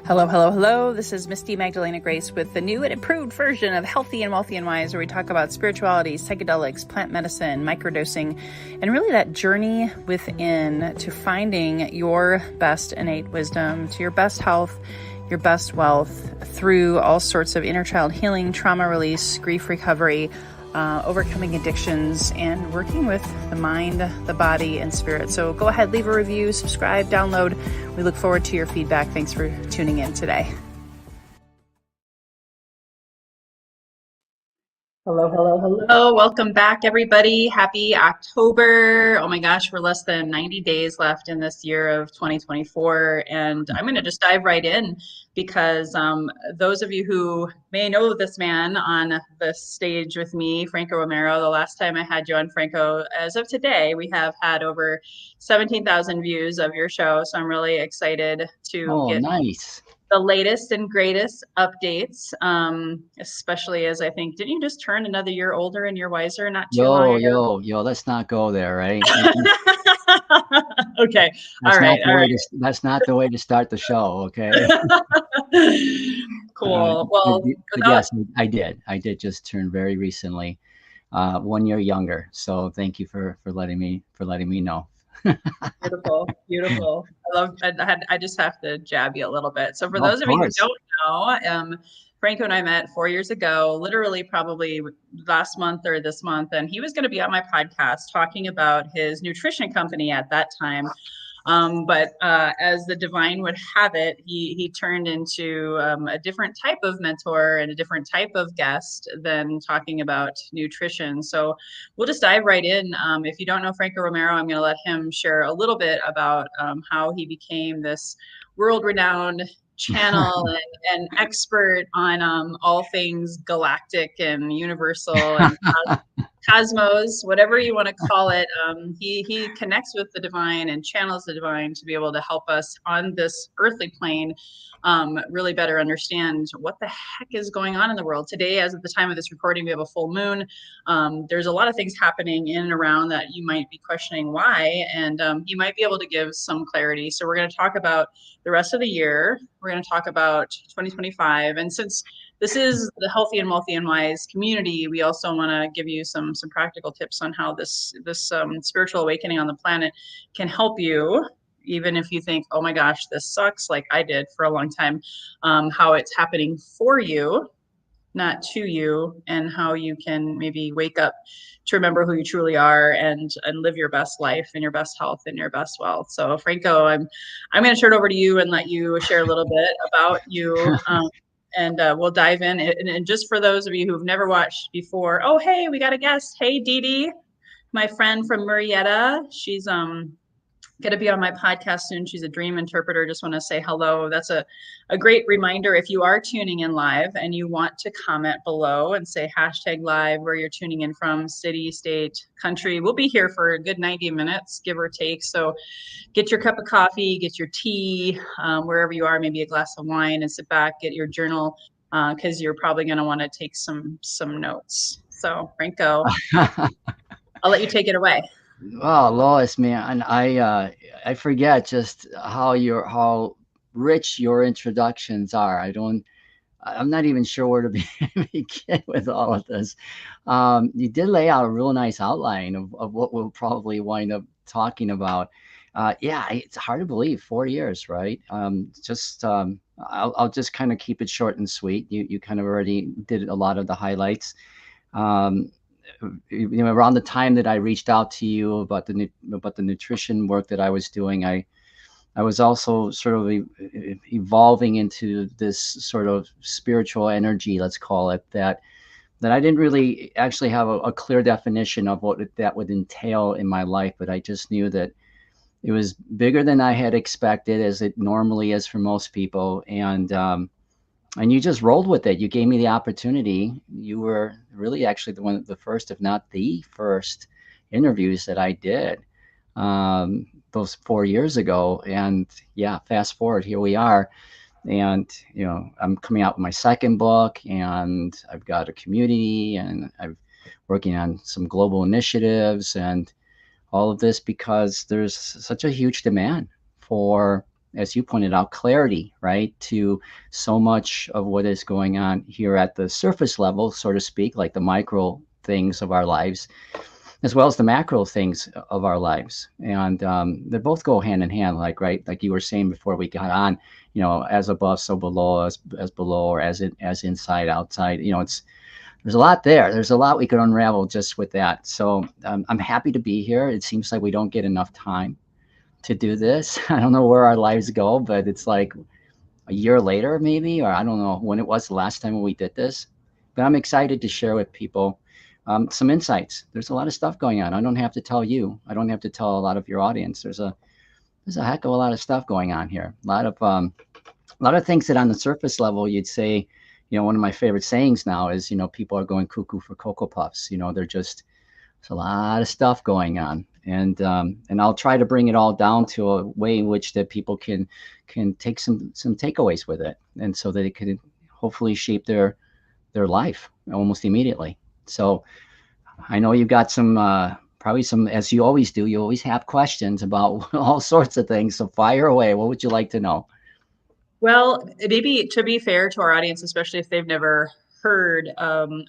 Hello, hello, hello. This is Misty Magdalena Grace with the new and improved version of Healthy and Wealthy and Wise, where we talk about spirituality, psychedelics, plant medicine, microdosing, and really that journey within to finding your best innate wisdom, to your best health, your best wealth through all sorts of inner child healing, trauma release, grief recovery, overcoming addictions, and working with the mind, the body, and spirit. So go ahead, leave a review, subscribe, download. We look forward to your feedback. Thanks for tuning in today. Hello, hello, hello. Welcome back, everybody. Happy October. Oh my gosh, we're less than 90 days left in this year of 2024. And I'm going to just dive right in because those of you who may know this man on the stage with me, Franco Romero, the last time I had you on, Franco, as of today, we have had over 17,000 views of your show. So I'm really excited to get nice. the latest and greatest updates, especially as I think, didn't you just turn another year older and you're wiser not too long ago? Yo, let's not go there, right? Okay. That's All not right. the All way right. to, that's not the way to start the show, okay? Cool. But, Well, but without yes, I did. I did just turn very recently, 1 year younger. So thank you for letting me know. beautiful, beautiful. I just have to jab you a little bit. So for Of those of you who course. don't know, Franco and I met 4 years ago, literally probably last month or this month, and he was going to be on my podcast talking about his nutrition company at that time. But as the divine would have it, he turned into a different type of mentor and a different type of guest than talking about nutrition. So we'll just dive right in. If you don't know Franco Romero, I'm going to let him share a little bit about how he became this world-renowned channel and expert on all things galactic and universal and cosmos, whatever you want to call it. He connects with the divine and channels the divine to be able to help us on this earthly plane really better understand what the heck is going on in the world. Today, as at the time of this recording, we have a full moon. There's a lot of things happening in and around that you might be questioning why, and he might be able to give some clarity. So we're going to talk about the rest of the year. We're going to talk about 2025. And since this is the Healthy and Wealthy and Wise community, we also want to give you some practical tips on how this spiritual awakening on the planet can help you, even if you think, oh my gosh, this sucks, like I did for a long time, how it's happening for you, not to you, and how you can maybe wake up to remember who you truly are and live your best life and your best health and your best wealth. So Franco, I'm going to turn it over to you and let you share a little bit about you. And we'll dive in. And just for those of you who've never watched before, oh, hey, we got a guest. Hey, Dee Dee, my friend from Murrieta. She's going to be on my podcast soon. She's a dream interpreter. Just want to say hello. That's a great reminder. If you are tuning in live and you want to comment below and say #live, where you're tuning in from, city, state, country, we'll be here for a good 90 minutes, give or take. So get your cup of coffee, get your tea, wherever you are, maybe a glass of wine, and sit back, get your journal, because you're probably going to want to take some notes. So Franco, I'll let you take it away. Well, Lois, man, I forget just how rich your introductions are. I'm not even sure where to begin with all of this. You did lay out a real nice outline of what we'll probably wind up talking about. Yeah, it's hard to believe 4 years, right? I'll just kind of keep it short and sweet. You kind of already did a lot of the highlights. Um, Around the time that I reached out to you about the nutrition work that I was doing, I was also sort of evolving into this sort of spiritual energy, let's call it, that I didn't really actually have a clear definition of what that would entail in my life, but I just knew that it was bigger than I had expected, as it normally is for most people, and you just rolled with it. You gave me the opportunity. You were really actually the first, if not the first, interviews that I did those 4 years ago. And yeah, fast forward, here we are. And I'm coming out with my second book, and I've got a community, and I'm working on some global initiatives, and all of this because there's such a huge demand for as you pointed out, clarity, right, to so much of what is going on here at the surface level, so to speak, like the micro things of our lives, as well as the macro things of our lives. And they both go hand in hand, like, right, like you were saying before we got on, as above, so below, as below, or as inside, outside. There's a lot there. There's a lot we could unravel just with that. So I'm happy to be here. It seems like we don't get enough time to do this. I don't know where our lives go, but it's like a year later, maybe, or I don't know when it was the last time when we did this. But I'm excited to share with people some insights. There's a lot of stuff going on. I don't have to tell you. I don't have to tell a lot of your audience. There's a heck of a lot of stuff going on here. A lot of things that on the surface level you'd say, one of my favorite sayings now is, people are going cuckoo for Cocoa Puffs. They're just, there's a lot of stuff going on. And I'll try to bring it all down to a way in which that people can take some takeaways with it, and so that it could hopefully shape their life almost immediately. So I know you got some probably some, as you always do, you always have questions about all sorts of things. So fire away. What would you like to know? Well, maybe to be fair to our audience, especially if they've never heard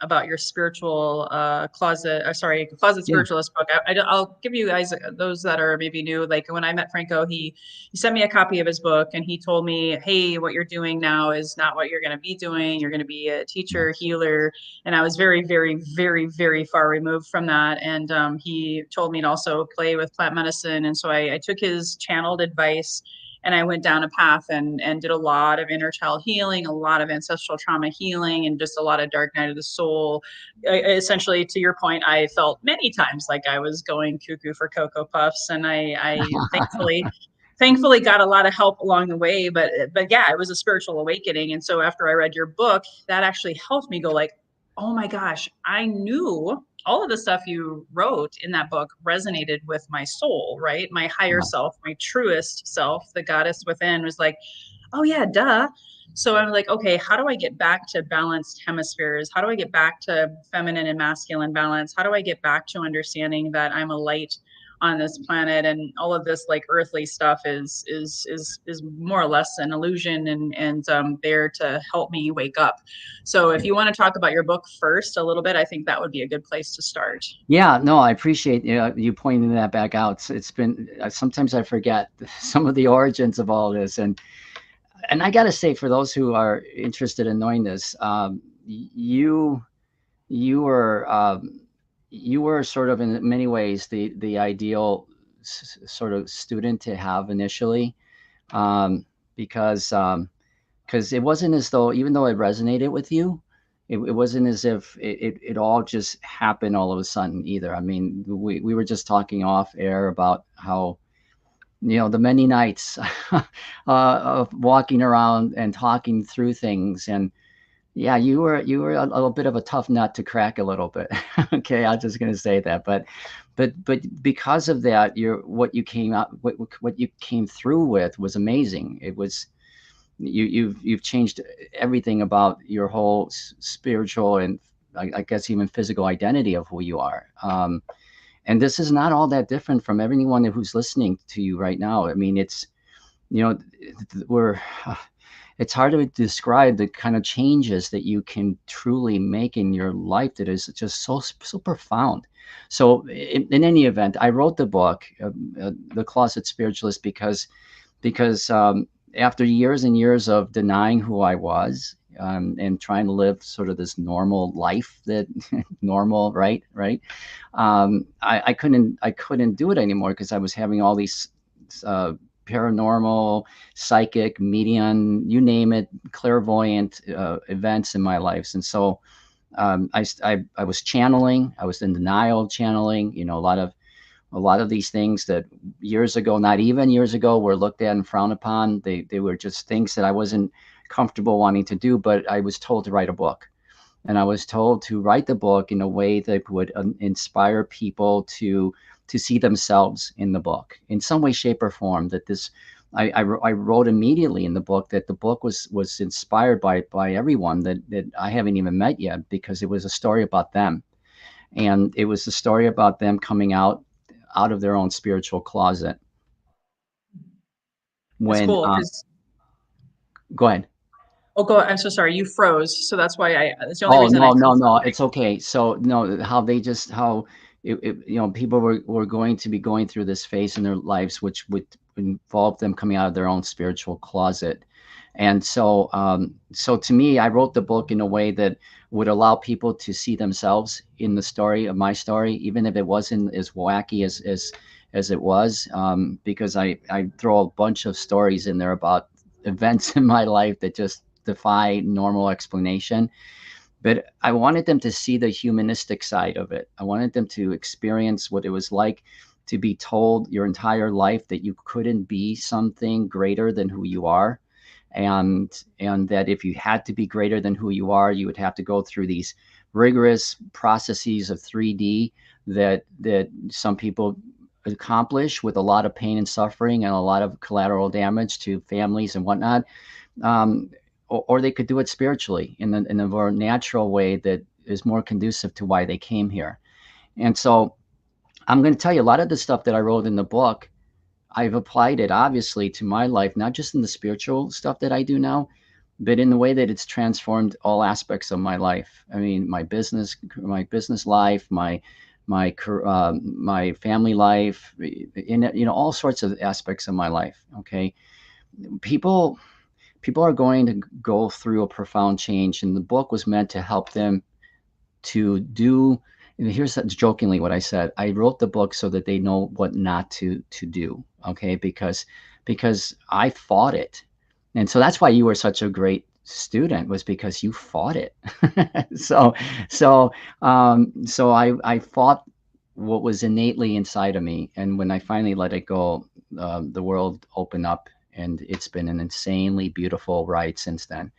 about your spiritual closet Yeah. spiritualist book, I'll give you guys those that are maybe new. Like when I met Franco, he sent me a copy of his book and he told me, "Hey, what you're doing now is not what you're going to be doing. You're going to be a teacher, healer." And I was very, very, very, very far removed from that. And he told me to also play with plant medicine, and so I took his channeled advice and I went down a path and did a lot of inner child healing, a lot of ancestral trauma healing, and just a lot of dark night of the soul. Essentially, to your point, I felt many times like I was going cuckoo for Cocoa Puffs, and I thankfully got a lot of help along the way. But yeah, it was a spiritual awakening. And so after I read your book, that actually helped me go like, oh my gosh, I knew all of the stuff you wrote in that book resonated with my soul, right? My higher self, my truest self, the goddess within was like, oh yeah, duh. So I'm like, okay, how do I get back to balanced hemispheres? How do I get back to feminine and masculine balance? How do I get back to understanding that I'm a light on this planet, and all of this like earthly stuff is more or less an illusion, and there to help me wake up. So if you want to talk about your book first a little bit, I think that would be a good place to start. Yeah, no, I appreciate you pointing that back out. It's been sometimes I forget some of the origins of all this, and I got to say, for those who are interested in knowing this, you you were you were sort of in many ways the ideal sort of student to have initially, um, because it wasn't as though, even though it resonated with you, it wasn't as if it all just happened all of a sudden either. I mean, we were just talking off air about how, the many nights of walking around and talking through things. And yeah, you were a little bit of a tough nut to crack a little bit. Okay, I'm just gonna say that. But because of that, what you came out what you came through with was amazing. It was, you've changed everything about your whole spiritual and, I guess, even physical identity of who you are. And this is not all that different from everyone who's listening to you right now. I mean, you know we're it's hard to describe the kind of changes that you can truly make in your life that is just so profound. So in any event, I wrote the book, The Closet Spiritualist, because after years and years of denying who I was, and trying to live sort of this normal life, that normal, right, I couldn't do it anymore, because I was having all these uh, paranormal, psychic, medium, you name it, clairvoyant events in my life. And so I was channeling. I was in denial channeling. A lot of these things that years ago, not even years ago, were looked at and frowned upon. They were just things that I wasn't comfortable wanting to do, but I was told to write a book. And I was told to write the book in a way that would inspire people to see themselves in the book in some way, shape, or form. That this, I wrote immediately in the book that the book was inspired by everyone that I haven't even met yet, because it was a story about them, and it was a story about them coming out of their own spiritual closet. It's when cool because go ahead. oh, go. I'm so sorry. You froze, so that's why I. That's the only Oh reason I no, said no, no, something. it's okay. So no, how they just how people were going to be going through this phase in their lives, which would involve them coming out of their own spiritual closet. And so, so to me, I wrote the book in a way that would allow people to see themselves in the story of my story, even if it wasn't as wacky as it was, because I throw a bunch of stories in there about events in my life that just defy normal explanation. But I wanted them to see the humanistic side of it. I wanted them to experience what it was like to be told your entire life that you couldn't be something greater than who you are, and that if you had to be greater than who you are, you would have to go through these rigorous processes of 3D that some people accomplish with a lot of pain and suffering and a lot of collateral damage to families and whatnot. um, or they could do it spiritually in a more natural way that is more conducive to why they came here. And so I'm going to tell you a lot of the stuff that I wrote in the book. I've applied it obviously to my life, not just in the spiritual stuff that I do now, but in the way that it's transformed all aspects of my life. I mean, my business life, my family life, in all sorts of aspects of my life. Okay, people people are going to go through a profound change, and the book was meant to help them to do. And here's jokingly what I said. I wrote the book so that they know what not to do. Okay, because I fought it, and so that's why you were such a great student, was because you fought it. so so I fought what was innately inside of me, and when I finally let it go, the world opened up, and it's been an insanely beautiful ride since then.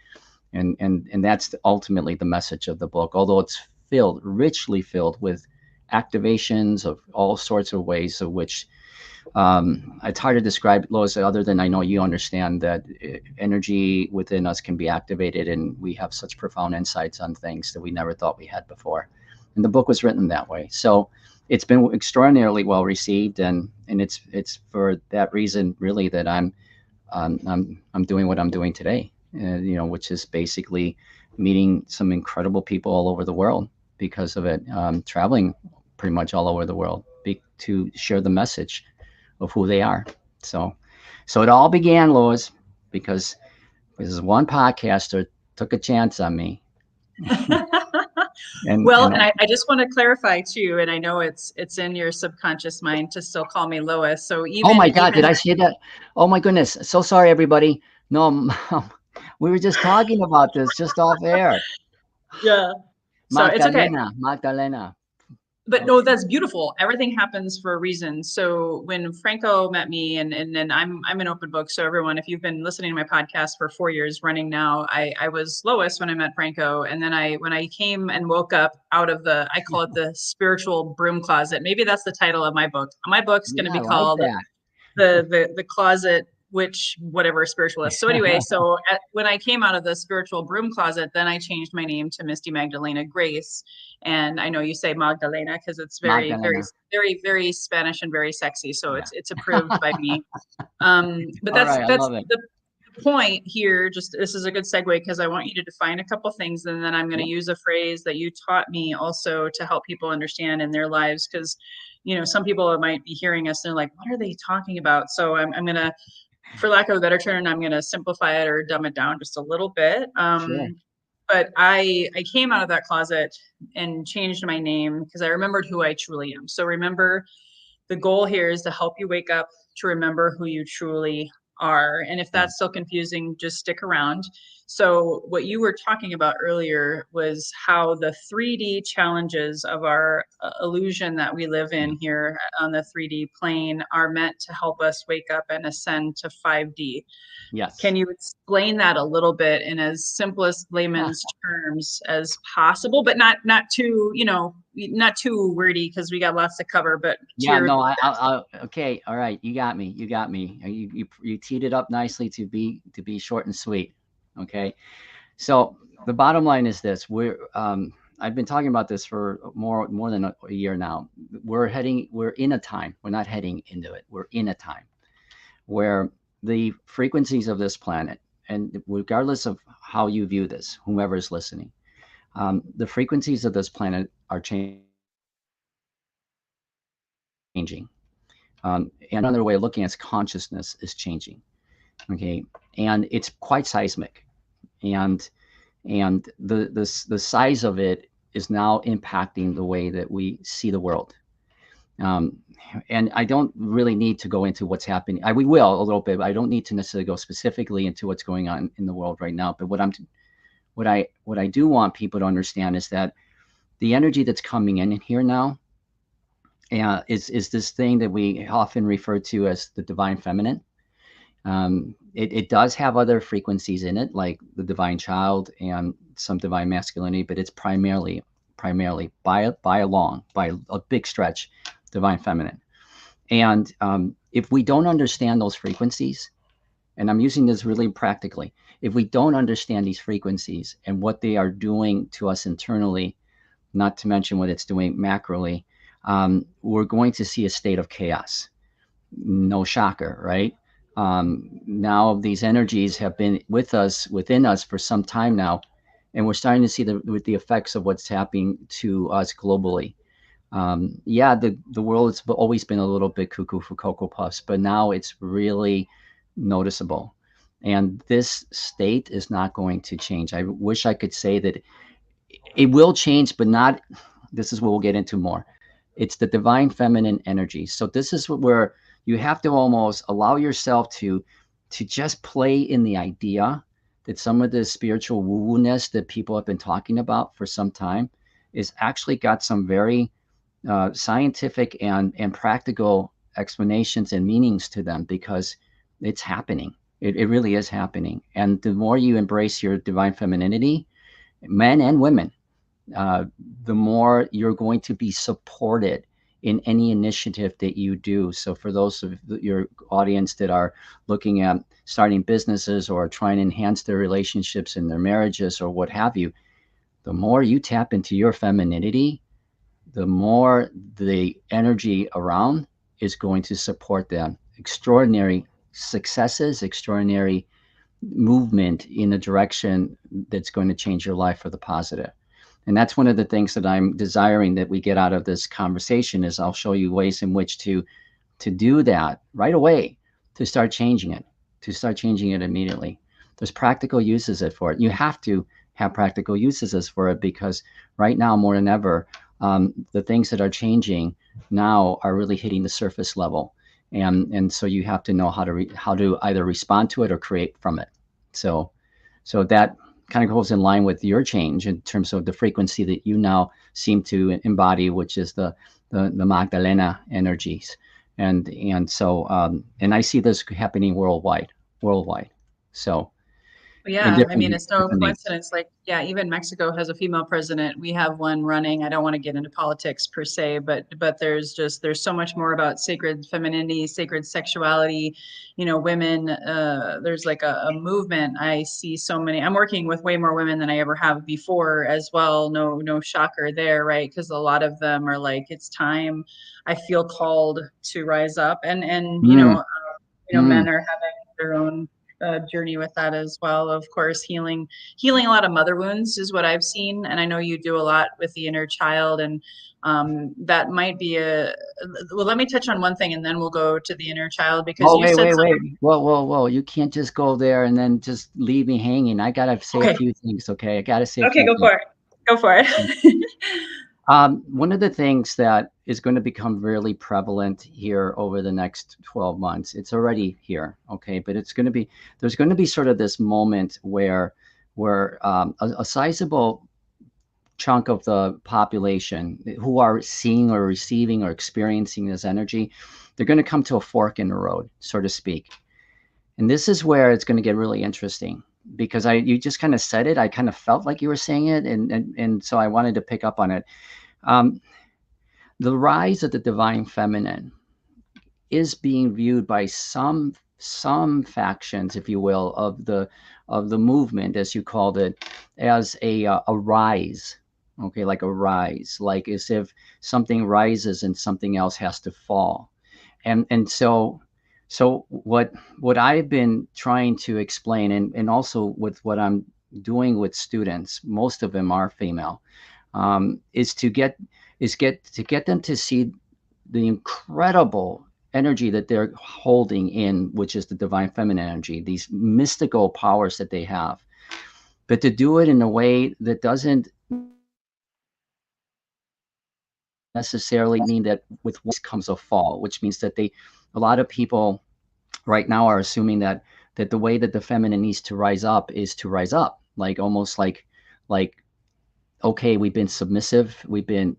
And that's ultimately the message of the book, although it's filled, richly filled with activations of all sorts of ways of which, it's hard to describe, Lois, other than I know you understand that energy within us can be activated, and we have such profound insights on things that we never thought we had before. And the book was written that way. So it's been extraordinarily well received, and it's for that reason really that I'm doing what I'm doing today, which is basically meeting some incredible people all over the world because of it, traveling pretty much all over the world to share the message of who they are. So, so it all began, Lois, because this one podcaster took a chance on me, and Well, and and I just want to clarify too, and I know it's in your subconscious mind to still call me Lois. So oh even my God, did even I say that? Oh my goodness, so sorry, everybody. No, we were just talking about this just off air. yeah. So it's okay. Magdalena, Magdalena. But no, Okay. that's beautiful. Everything happens for a reason. So when Franco met me, and then I'm an open book. So everyone, if you've been listening to my podcast for 4 years running now, I was Lois when I met Franco, and then when I came and woke up out of I call it the spiritual broom closet. Maybe that's the title of my book. My book's going to Yeah, I be like called that. the closet witch whatever spiritualist. So anyway, when I came out of the spiritual broom closet, then I changed my name to Misty Magdalena Grace. And I know you say Magdalena because it's very very Magdalena. very very Spanish and very sexy, so Yeah. it's approved by me. But All that's right, I that's love it. the point here. Just this is a good segue because I want you to define a couple things, and then I'm going to Yeah. use a phrase that you taught me also to help people understand in their lives, because some people might be hearing us and they're like, what are they talking about? So I'm going to, for lack of a better term, I'm going to simplify it or dumb it down just a little bit. Sure. But I came out of that closet and changed my name because I remembered who I truly am. So remember, the goal here is to help you wake up to remember who you truly are. And if Yeah. that's still confusing, just stick around. So, what you were talking about earlier was how the 3D challenges of our illusion that we live Yeah. in here on the 3D plane are meant to help us wake up and ascend to 5D. Yes. Can you explain that a little bit in as simplest layman's terms as possible, but not too, not too wordy because we got lots to cover, but to Yeah, your no, best. okay, all right, you got me, you got me. You teed it up nicely to be short and sweet. Okay, so the bottom line is this: I've been talking about this for more than a year now. We're in a time. We're not heading into it. We're in a time where the frequencies of this planet, and regardless of how you view this, whomever is listening, the frequencies of this planet are changing. And another way of looking at consciousness is changing. Okay, and it's quite seismic, and the size of it is now impacting the way that we see the world. Um, and I don't really need to go into what's happening. We will a little bit, but I don't need to necessarily go specifically into what's going on in the world right now. But what I do want people to understand is that the energy that's coming in here now is this thing that we often refer to as the divine feminine. It does have other frequencies in it, like the divine child and some divine masculinity, but it's primarily by a big stretch, divine feminine. And if we don't understand those frequencies, and I'm using this really practically, if we don't understand these frequencies and what they are doing to us internally, not to mention what it's doing macroly, we're going to see a state of chaos. No shocker, right? Now these energies have been within us for some time now, and we're starting to see the effects of what's happening to us globally. Yeah, the world has always been a little bit cuckoo for Cocoa Puffs, but now it's really noticeable. And this state is not going to change. I wish I could say that it will change, but not. This is what we'll get into more. It's the divine feminine energy. So this is where you have to almost allow yourself to just play in the idea that some of the spiritual woo-woo-ness that people have been talking about for some time is actually got some very scientific and practical explanations and meanings to them, because it's happening. It really is happening. And the more you embrace your divine femininity, men and women, the more you're going to be supported in any initiative that you do. So for those of your audience that are looking at starting businesses or trying to enhance their relationships and their marriages or what have you, the more you tap into your femininity, the more the energy around is going to support them. Extraordinary successes, extraordinary movement in a direction that's going to change your life for the positive. And that's one of the things that I'm desiring that we get out of this conversation is I'll show you ways in which to do that right away, to start changing it immediately. There's practical uses for it. You have to have practical uses for it, because right now more than ever, the things that are changing now are really hitting the surface level, and so you have to know how to either respond to it or create from it. So that kind of goes in line with your change in terms of the frequency that you now seem to embody, which is the Magdalena energies, and so and I see this happening worldwide. So in Yeah, I mean, it's no different names. coincidence. Like, yeah, even Mexico has a female president. We have one running. I don't want to get into politics per se, but there's so much more about sacred femininity, sacred sexuality, women. There's like a movement. I see so many. I'm working with way more women than I ever have before as well. No shocker there, right? Because a lot of them are like, it's time. I feel called to rise up, and Mm, men mm. are having their own journey with that as well. Of course, healing a lot of mother wounds is what I've seen, and I know you do a lot with the inner child, and that might be well. Let me touch on one thing, and then we'll go to the inner child, because Oh, you said wait. something. Whoa. You can't just go there and then just leave me hanging. I gotta say a Okay, few things, okay? I gotta say a okay, few go things. for it. Go for it. One of the things that is going to become really prevalent here over the next 12 months, it's already here, okay? But there's going to be sort of this moment where a sizable chunk of the population who are seeing or receiving or experiencing this energy, they're going to come to a fork in the road, so to speak. And this is where it's going to get really interesting, because you just kind of said it. I kind of felt like you were saying it, and so I wanted to pick up on it. Um, the rise of the divine feminine is being viewed by some factions, if you will, of the movement, as you called it, as a rise. Okay, like a rise, like as if something rises and something else has to fall, and so So what I've been trying to explain, and also with what I'm doing with students, most of them are female, is to get them to see the incredible energy that they're holding in, which is the divine feminine energy, these mystical powers that they have, but to do it in a way that doesn't necessarily mean that with comes a fall, which means that a lot of people right now are assuming that the way that the feminine needs to rise up is to rise up, like almost like okay, we've been submissive, we've been,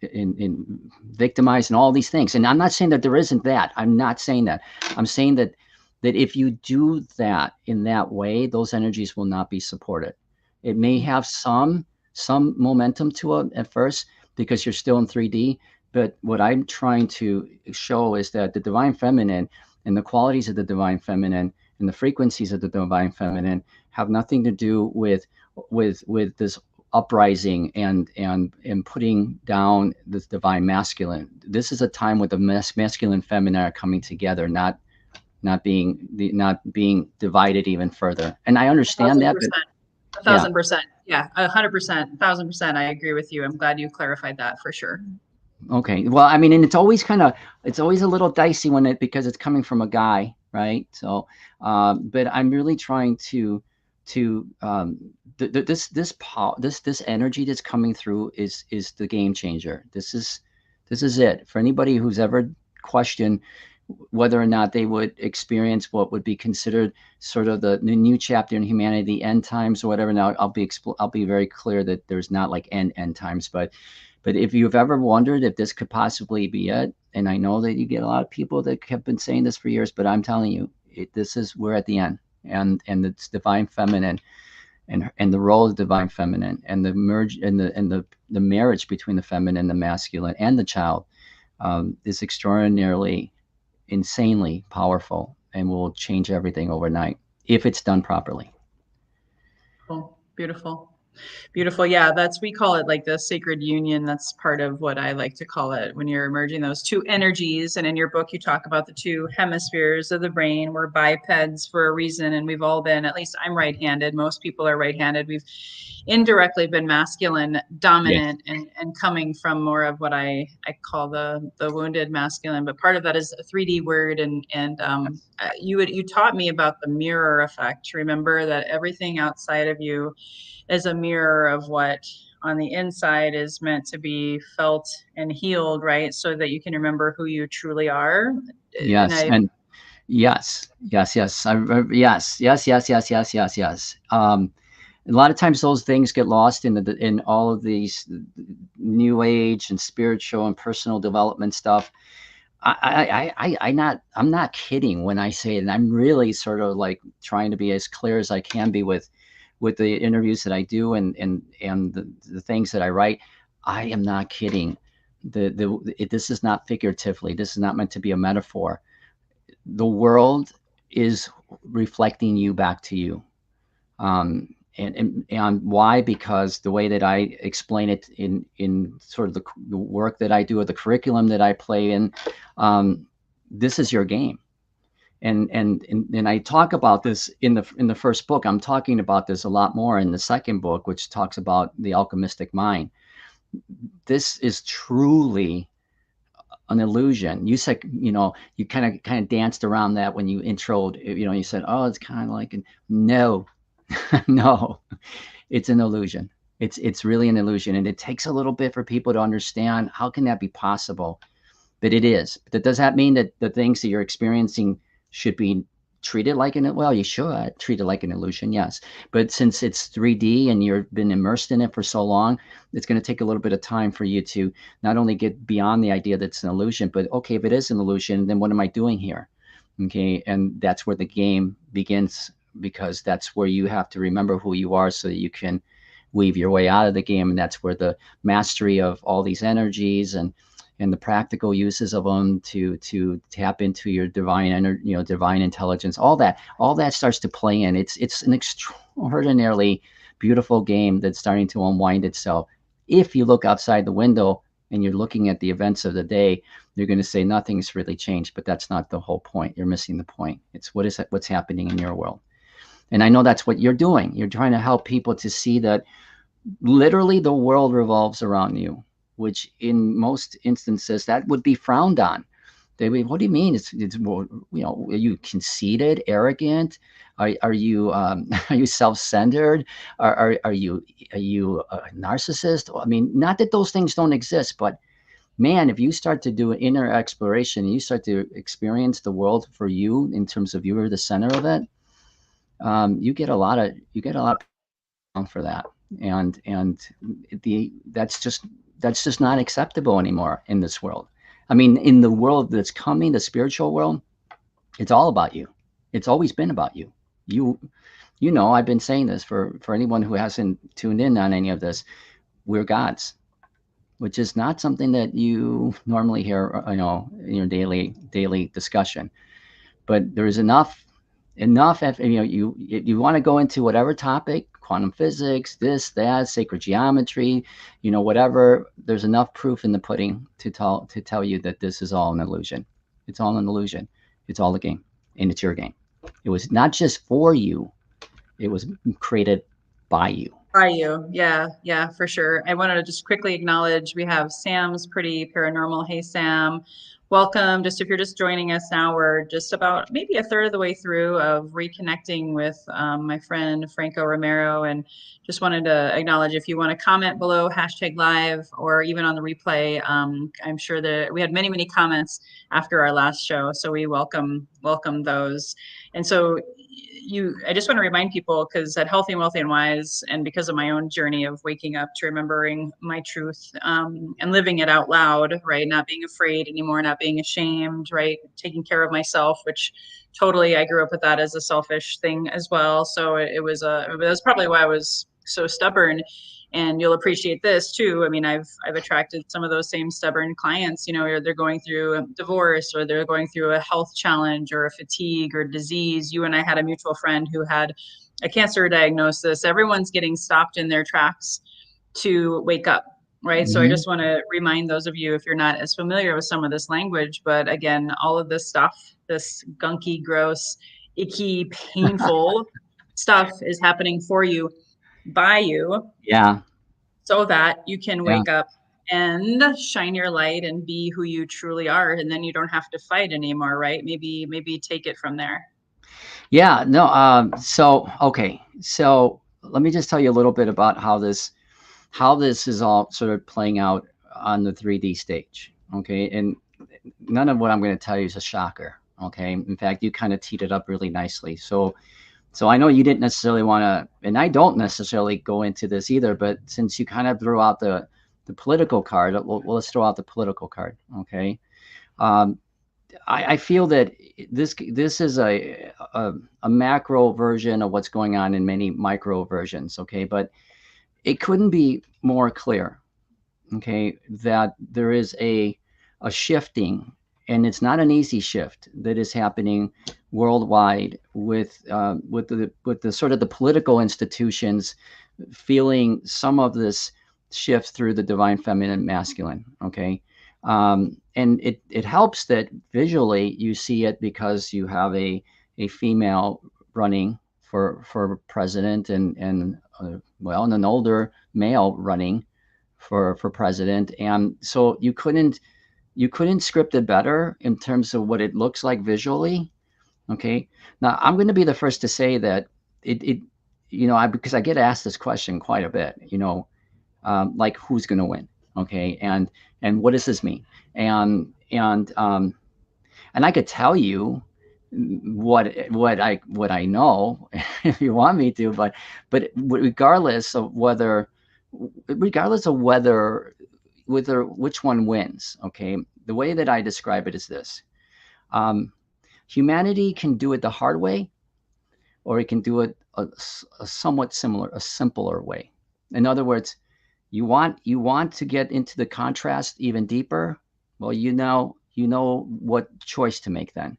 in victimized and all these things. And I'm not saying that there isn't that. I'm not saying that. I'm saying that if you do that in that way, those energies will not be supported. It may have some momentum to it at first because you're still in 3D. But what I'm trying to show is that the divine feminine and the qualities of the divine feminine and the frequencies of the divine feminine have nothing to do with this uprising and putting down this divine masculine. This is a time where the masculine and feminine are coming together, not being divided even further. And I understand that, but 1,000%. Yeah, 100%, 1,000%. I agree with you. I'm glad you clarified that for sure. Okay. Well, I mean, and it's always a little dicey because it's coming from a guy, right? So, but I'm really trying to this energy that's coming through is the game changer. This is it for anybody who's ever questioned whether or not they would experience what would be considered sort of the new chapter in humanity, the end times or whatever. Now, I'll be very clear that there's not like end times, but if you've ever wondered if this could possibly be it, and I know that you get a lot of people that have been saying this for years, but I'm telling you, we're at the end, and it's divine feminine, and the role of the divine feminine, and the merge and the marriage between the feminine and the masculine and the child is extraordinarily, insanely powerful, and will change everything overnight if it's done properly. Cool. Beautiful. Beautiful. Yeah, we call it like the sacred union. That's part of what I like to call it when you're merging those two energies. And in your book, you talk about the two hemispheres of the brain. We're bipeds for a reason. And we've all been, at least I'm right-handed. Most people are right-handed. We've indirectly been masculine dominant, and coming from more of what I call the wounded masculine. But part of that is a 3D word. And you taught me about the mirror effect. Remember that everything outside of you is a mirror of what on the inside is meant to be felt and healed, right? So that you can remember who you truly are. Yes. And yes. A lot of times those things get lost in all of these new age and spiritual and personal development stuff. I'm not kidding when I say it. And I'm really sort of like trying to be as clear as I can be with the interviews that I do and the things that I write. I am not kidding. This is not figuratively. This is not meant to be a metaphor. The world is reflecting you back to you. And why? Because the way that I explain it in sort of the work that I do, or the curriculum that I play in, this is your game. And I talk about this in the first book. I'm talking about this a lot more in the second book, which talks about the alchemistic mind. This is truly an illusion. You said, you kind of danced around that when you introed, you said, oh, it's kind of like no, no, it's an illusion. It's really an illusion. And it takes a little bit for people to understand how can that be possible, but it is. But does that mean that the things that you're experiencing should be treated like well, you should treat it like an illusion, yes. But since it's 3D and you've been immersed in it for so long, it's going to take a little bit of time for you to not only get beyond the idea that it's an illusion, but okay, if it is an illusion, then what am I doing here? Okay, and that's where the game begins, because that's where you have to remember who you are so that you can weave your way out of the game. And that's where the mastery of all these energies and the practical uses of them to tap into your divine energy, divine intelligence, all that starts to play in. It's an extraordinarily beautiful game that's starting to unwind itself if you look outside the window and you're looking at the events of the day, you're going to say nothing's really changed. But that's not the whole point. You're missing the point. It's what's happening in your world. And I know that's what you're doing. You're trying to help people to see that literally the world revolves around you, which in most instances that would be frowned on. They would, what do you mean? Are you conceited, arrogant? Are you are you self-centered? Are you a narcissist? I mean, not that those things don't exist, but man, if you start to do an inner exploration, you start to experience the world for you in terms of you are the center of it. You get a lot for that, and that's just not acceptable anymore in this world. I mean, in the world that's coming, the spiritual world, it's all about you. It's always been about you. You I've been saying this for anyone who hasn't tuned in on any of this. We're gods, which is not something that you normally hear, in your daily discussion. But there's enough if you want to go into whatever topic, quantum physics, this, that, sacred geometry, whatever. There's enough proof in the pudding to tell you that this is all an illusion. It's all an illusion. It's all a game, and it's your game. It was not just for you. It was created by you. By you. Yeah, for sure. I wanted to just quickly acknowledge we have Sam's Pretty Paranormal. Hey, Sam. Welcome. Just if you're just joining us now, we're just about maybe a third of the way through of reconnecting with my friend Franco Romero, and just wanted to acknowledge if you want to comment below #live or even on the replay. I'm sure that we had many comments after our last show, so we welcome those. And so I just want to remind people, because at Healthy and Wealthy and Wise, and because of my own journey of waking up to remembering my truth, and living it out loud, right? Not being afraid anymore, not being ashamed, right? Taking care of myself, which totally, I grew up with that as a selfish thing as well. So it was probably why I was so stubborn. And you'll appreciate this too. I mean, I've attracted some of those same stubborn clients, they're going through a divorce, or they're going through a health challenge or a fatigue or disease. You and I had a mutual friend who had a cancer diagnosis. Everyone's getting stopped in their tracks to wake up, right? Mm-hmm. So I just want to remind those of you, if you're not as familiar with some of this language, but again, all of this stuff, this gunky, gross, icky, painful stuff is happening for you, by you, Yeah. so that you can Yeah. wake up and shine your light and be who you truly are, and then you don't have to fight anymore, right? Maybe take it from there. Yeah. No. Okay. So let me just tell you a little bit about how this is all sort of playing out on the 3D stage. Okay. And none of what I'm going to tell you is a shocker. Okay. In fact, you kind of teed it up really nicely. So I know you didn't necessarily want to, and I don't necessarily go into this either, but since you kind of threw out the political card, let's throw out the political card. Okay. I feel that this is a macro version of what's going on in many micro versions. Okay. But it couldn't be more clear, okay, that there is a shifting, and it's not an easy shift, that is happening worldwide with the sort of the political institutions feeling some of this shift through the divine feminine masculine. Okay. And it helps that visually you see it, because you have a female running for president, and an older male running for president. And so you couldn't script it better in terms of what it looks like visually. Okay. Now I'm going to be the first to say that it because I get asked this question quite a bit, like who's going to win. Okay. And what does this mean? And I could tell you what I know if you want me to, but regardless of whether which one wins, okay, the way that I describe it is this: humanity can do it the hard way, or it can do it a simpler way. In other words, you want to get into the contrast even deeper. Well, you know what choice to make then,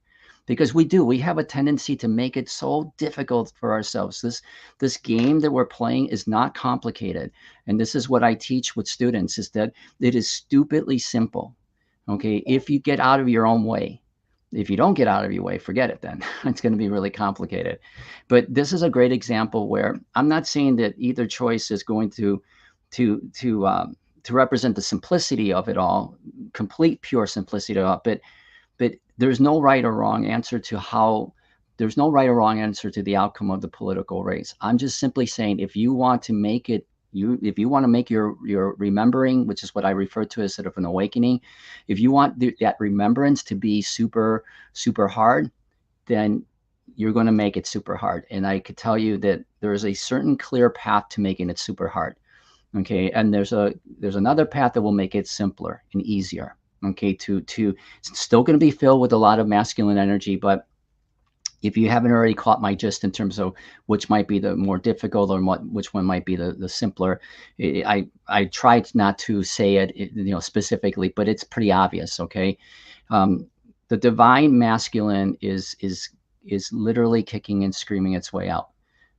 because we have a tendency to make it so difficult for ourselves. This game that we're playing is not complicated, and this is what I teach with students, is that it is stupidly simple. Okay, if you get out of your own way. If you don't get out of your way, forget it then. It's going to be really complicated. But this is a great example where I'm not saying that either choice is going to to um, to represent the simplicity of it all, complete pure simplicity of it all, but there's no right or wrong answer to how there's no right or wrong answer to the outcome of the political race. I'm just simply saying, if you want to make it, if you want to make your remembering, which is what I refer to as sort of an awakening, if you want that remembrance to be super hard, then you're going to make it super hard. And I could tell you that there is a certain clear path to making it super hard. Okay, and there's another path that will make it simpler and easier. Okay, to it's still going to be filled with a lot of masculine energy, but if you haven't already caught my gist in terms of which might be the more difficult or which one might be the simpler, I tried not to say it, specifically, but it's pretty obvious. Okay, the divine masculine is literally kicking and screaming its way out.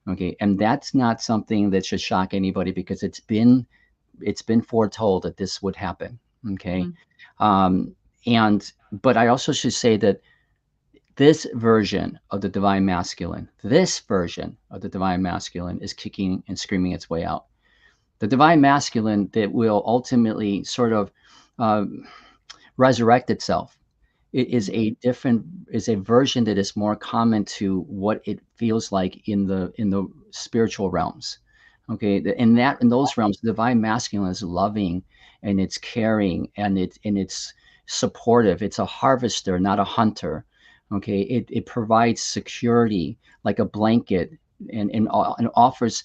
Okay, and that's not something that should shock anybody, because it's been foretold that this would happen. Okay, um, and but I also should say that this version of the divine masculine, is kicking and screaming its way out. The divine masculine that will ultimately sort of uh, resurrect itself, it is a version that is more common to what it feels like in the spiritual realms. Okay, in those realms, the divine masculine is loving, and it's caring, and it's supportive. It's a harvester, not a hunter. Okay, it provides security like a blanket, and offers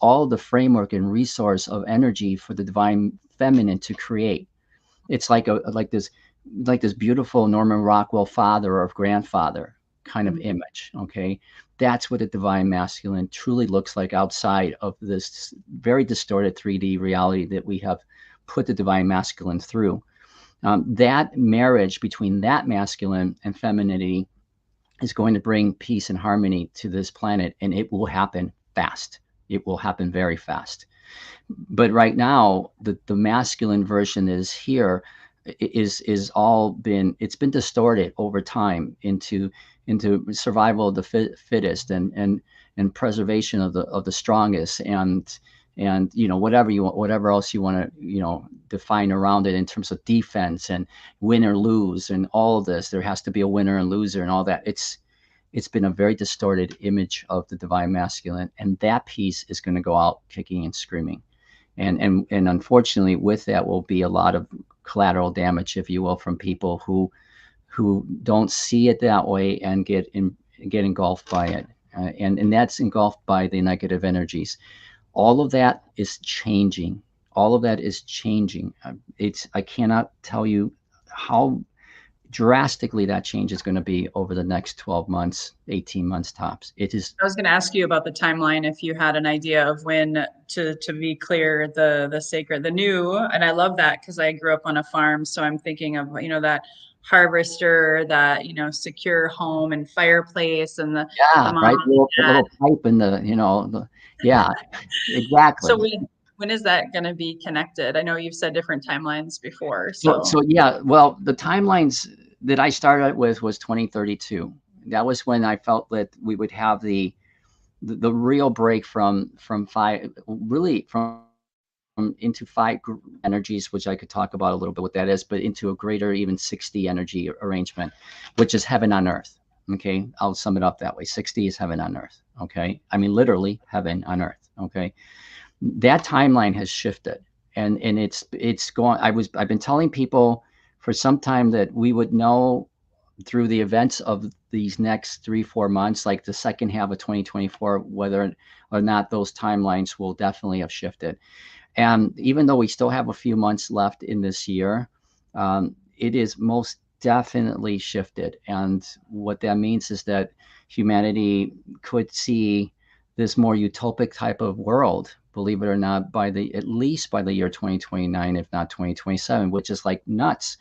all the framework and resource of energy for the divine feminine to create. It's like this beautiful Norman Rockwell father or grandfather kind of image. Okay, that's what the divine masculine truly looks like outside of this very distorted 3D reality that we have put the divine masculine through. That marriage between that masculine and femininity is going to bring peace and harmony to this planet, and it will happen fast. It will happen very fast. But right now, the masculine version is here, is all been it's been distorted over time into survival of the fittest, and preservation of the strongest, and whatever else you want to define around it in terms of defense and win or lose and all of this. There has to be a winner and loser and all that. It's been a very distorted image of the divine masculine, and that piece is going to go out kicking and screaming. And unfortunately, with that will be a lot of collateral damage, if you will, from people who don't see it that way and get engulfed by it, and that's engulfed by the negative energies. All of that is changing. All of that is changing. I cannot tell you how drastically that change is going to be over the next 12 months, 18 months tops. It is. I was going to ask you about the timeline, if you had an idea of when, to be clear, the sacred, the new, and I love that because I grew up on a farm, so I'm thinking of that harvester, that secure home and fireplace, and the Yeah, mom right. and dad. Little pipe in yeah, exactly. So when is that going to be connected? I know you've said different timelines before, So yeah, well, the timelines that I started with was 2032. That was when I felt that we would have the real break from five, really from into five energies, which I could talk about a little bit what that is, but into a greater, even 60 energy arrangement, which is heaven on earth. Okay, I'll sum it up that way. 60 is heaven on earth. Okay, I mean literally heaven on earth. Okay, that timeline has shifted, and it's going. I've been telling people for some time that we would know through the events of these next 3-4 months, like the second half of 2024, whether or not those timelines will definitely have shifted. And even though we still have a few months left in this year, it is most definitely shifted. And what that means is that humanity could see this more utopic type of world, believe it or not, at least by the year 2029, if not 2027, which is like nuts.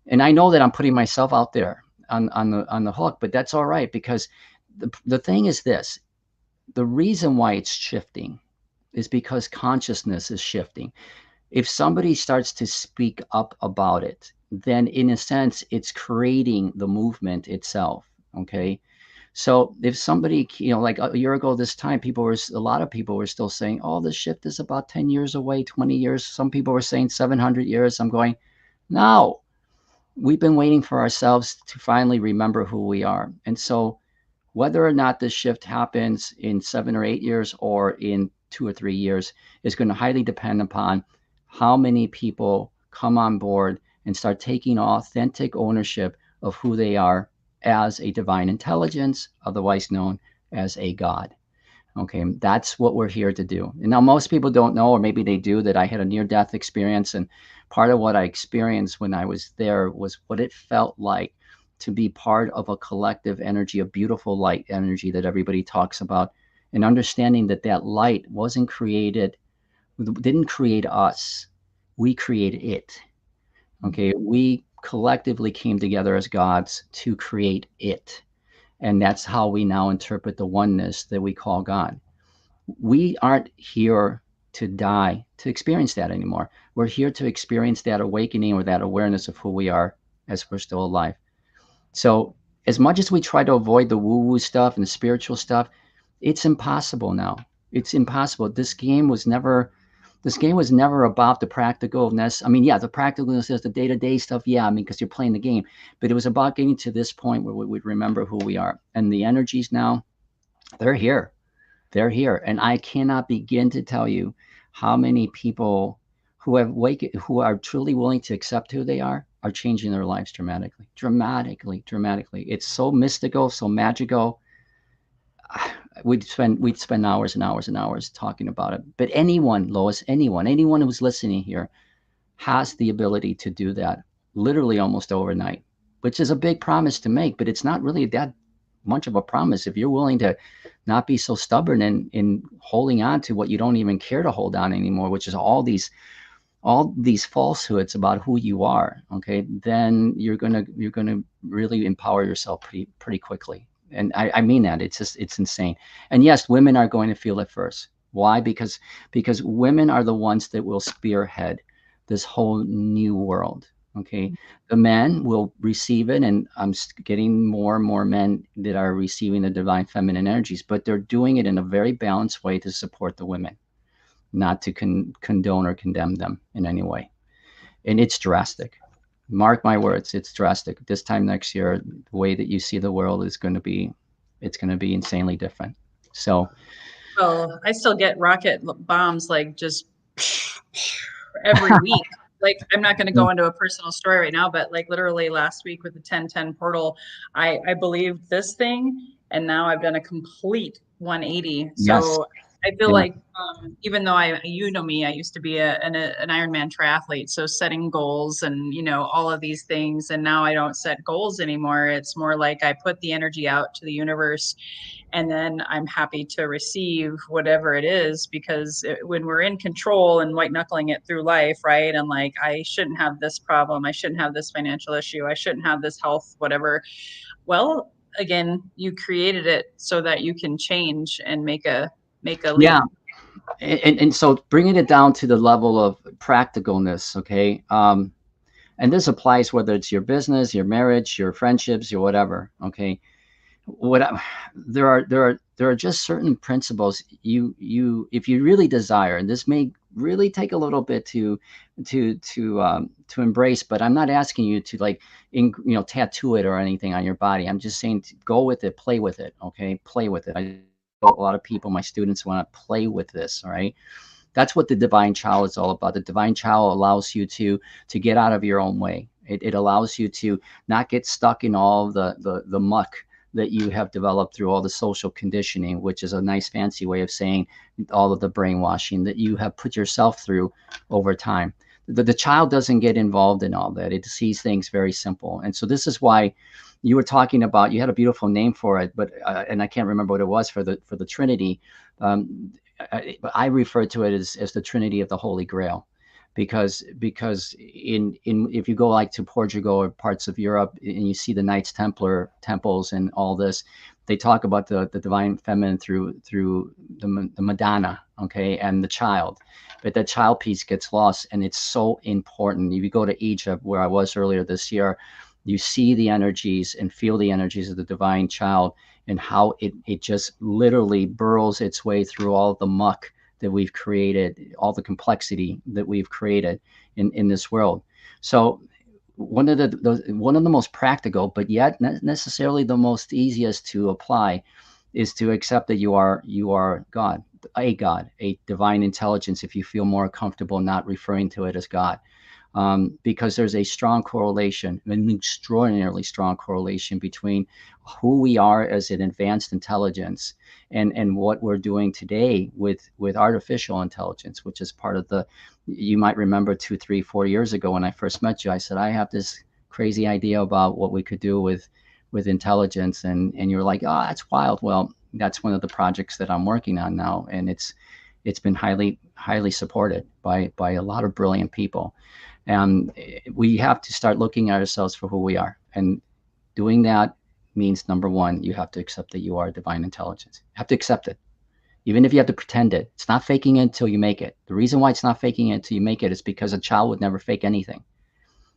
And I know that I'm putting myself out there. on the hook, but that's all right, because the thing is this: the reason why it's shifting is because consciousness is shifting. If somebody starts to speak up about it, then in a sense, it's creating the movement itself. Okay. So if somebody, like a year ago this time, a lot of people were still saying, oh, the shift is about 10 years away, 20 years. Some people were saying 700 years. I'm going, no, we've been waiting for ourselves to finally remember who we are. And so whether or not this shift happens in 7 or 8 years or in 2 or 3 years is going to highly depend upon how many people come on board and start taking authentic ownership of who they are as a divine intelligence, otherwise known as a God. Okay, that's what we're here to do. And now most people don't know, or maybe they do, that I had a near-death experience, and part of what I experienced when I was there was what it felt like to be part of a collective energy, a beautiful light energy that everybody talks about, and understanding that that light didn't create us, we created it. Okay, we collectively came together as gods to create it. And that's how we now interpret the oneness that we call God. We aren't here to die to experience that anymore. We're here to experience that awakening or that awareness of who we are as we're still alive. So, as much as we try to avoid the woo woo stuff and the spiritual stuff, it's impossible now. It's impossible. This game was never about the practicalness. I mean, yeah, the practicalness is the day to day stuff. Yeah, I mean, because you're playing the game, but it was about getting to this point where we would remember who we are. And the energies now, they're here. They're here. And I cannot begin to tell you how many people who are truly willing to accept who they are changing their lives dramatically, dramatically, dramatically. It's so mystical, so magical. We'd spend hours and hours and hours talking about it. But anyone, Lois, anyone who's listening here has the ability to do that literally almost overnight, which is a big promise to make, but it's not really that much of a promise if you're willing to not be so stubborn in holding on to what you don't even care to hold on anymore, which is all these falsehoods about who you are. Okay, then you're gonna really empower yourself pretty quickly. And I mean that. It's insane. And yes, women are going to feel it first. Why? Because women are the ones that will spearhead this whole new world. Okay, the men will receive it, and I'm getting more and more men that are receiving the divine feminine energies, but they're doing it in a very balanced way to support the women, not to condone or condemn them in any way. And it's drastic. Mark my words, it's drastic. This time next year, the way that you see the world it's going to be insanely different. So, Well, I still get rocket bombs like just every week. Like, I'm not going to go into a personal story right now, but like literally last week with the 1010 portal, I believed this thing, and now I've done a complete 180. yes, So I feel yeah, like, even though you know me, I used to be an Ironman triathlete. So setting goals and, all of these things. And now I don't set goals anymore. It's more like I put the energy out to the universe, and then I'm happy to receive whatever it is, because when we're in control and white knuckling it through life, right? And like, I shouldn't have this problem, I shouldn't have this financial issue, I shouldn't have this health, whatever. Well, again, you created it so that you can change and make a leap. yeah. And so bringing it down to the level of practicalness, okay. And this applies whether it's your business, your marriage, your friendships, your whatever. Okay, what I, there are just certain principles if you really desire, and this may really take a little bit to embrace, but I'm not asking you to like tattoo it or anything on your body. I'm just saying to go with it, play with it. Okay, play with it. A lot of people, my students, want to play with this. All right, that's what the divine child is all about. The divine child allows you to get out of your own way. It allows you to not get stuck in all the muck that you have developed through all the social conditioning, which is a nice fancy way of saying all of the brainwashing that you have put yourself through over time. The child doesn't get involved in all that. It sees things very simple. And so this is why you were talking about, you had a beautiful name for it, but and I can't remember what it was for the Trinity. I refer to it as the Trinity of the Holy Grail, because in if you go like to Portugal or parts of Europe and you see the Knights Templar temples and all this, they talk about the divine feminine through the Madonna, okay, and the child, but that child piece gets lost, and it's so important. If you go to Egypt, where I was earlier this year, you see the energies and feel the energies of the divine child, and how it just literally burrows its way through all the muck that we've created, all the complexity that we've created in this world. So one of the most practical, but yet not necessarily the most easiest to apply, is to accept that you are God, a divine intelligence. If you feel more comfortable not referring to it as God, because there's a strong correlation, an extraordinarily strong correlation between who we are as an advanced intelligence and what we're doing today with artificial intelligence, which is part of the. You might remember 2, 3, 4 years ago when I first met you, I said I have this crazy idea about what we could do with intelligence, and you're like, oh, that's wild. Well, that's one of the projects that I'm working on now, and it's been highly supported by a lot of brilliant people. And we have to start looking at ourselves for who we are. And doing that means, number one, you have to accept that you are divine intelligence. You have to accept it. Even if you have to pretend it. It's not faking it until you make it. The reason why it's not faking it until you make it is because a child would never fake anything.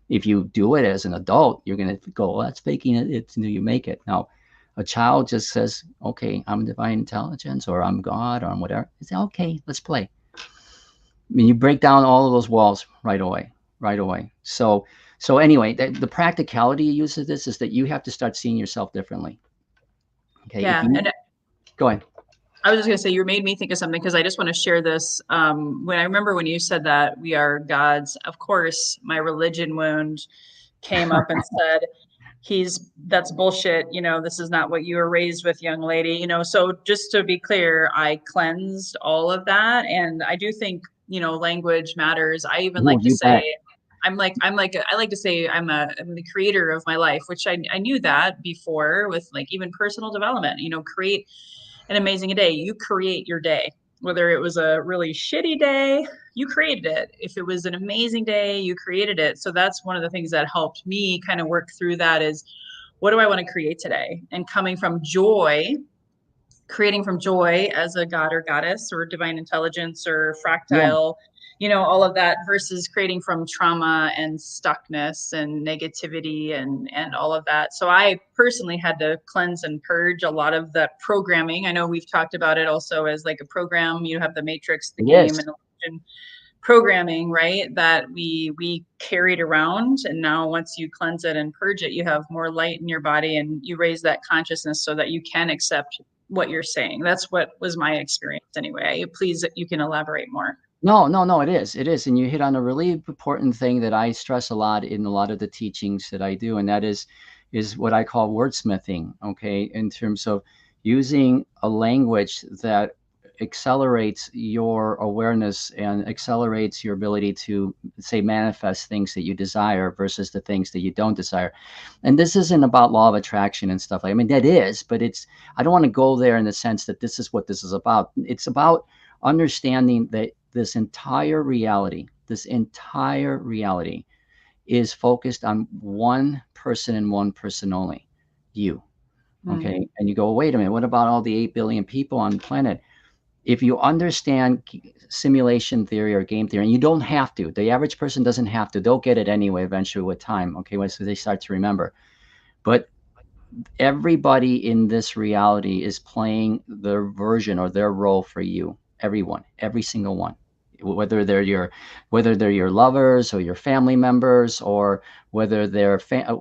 If you do it as an adult, you're going to go, well, that's faking it until you make it. No, a child just says, okay, I'm divine intelligence, or I'm God, or I'm whatever. They say, okay, let's play. I mean, you break down all of those walls right away. So anyway, the practicality use of this is that you have to start seeing yourself differently. Okay. Yeah. And Go ahead. I was just going to say, you made me think of something, because I just want to share this. When I remember when you said that we are gods, of course, my religion wound came up and said, that's bullshit. This is not what you were raised with, young lady. So just to be clear, I cleansed all of that. And I do think, language matters. I even like to say, I like to say I'm the creator of my life, which I knew that before with like even personal development, create an amazing day. You create your day, whether it was a really shitty day, you created it. If it was an amazing day, you created it. So that's one of the things that helped me kind of work through that is, what do I want to create today? And coming from joy, creating from joy as a god or goddess or divine intelligence or fractile, all of that, versus creating from trauma and stuckness and negativity and all of that. So I personally had to cleanse and purge a lot of that programming. I know we've talked about it also as like a program. You have the matrix, the game, and programming, right, that we carried around. And now once you cleanse it and purge it, you have more light in your body, and you raise that consciousness so that you can accept what you're saying. That's what was my experience anyway. Please, you can elaborate more. No, it is. And you hit on a really important thing that I stress a lot in a lot of the teachings that I do. And that is what I call wordsmithing. Okay. In terms of using a language that accelerates your awareness and accelerates your ability to, say, manifest things that you desire versus the things that you don't desire. And this isn't about law of attraction and stuff. I mean, that is, but I don't want to go there in the sense that this is what this is about. It's about understanding that this entire reality is focused on one person and one person only, you. Okay. And you go, wait a minute, what about all the 8 billion people on the planet? If you understand simulation theory or game theory, and you don't have to, the average person doesn't have to, they'll get it anyway eventually with time. Okay. Once they start to remember. But everybody in this reality is playing their version or their role for you. Everyone, every single one, whether they're your lovers or your family members, or whether they're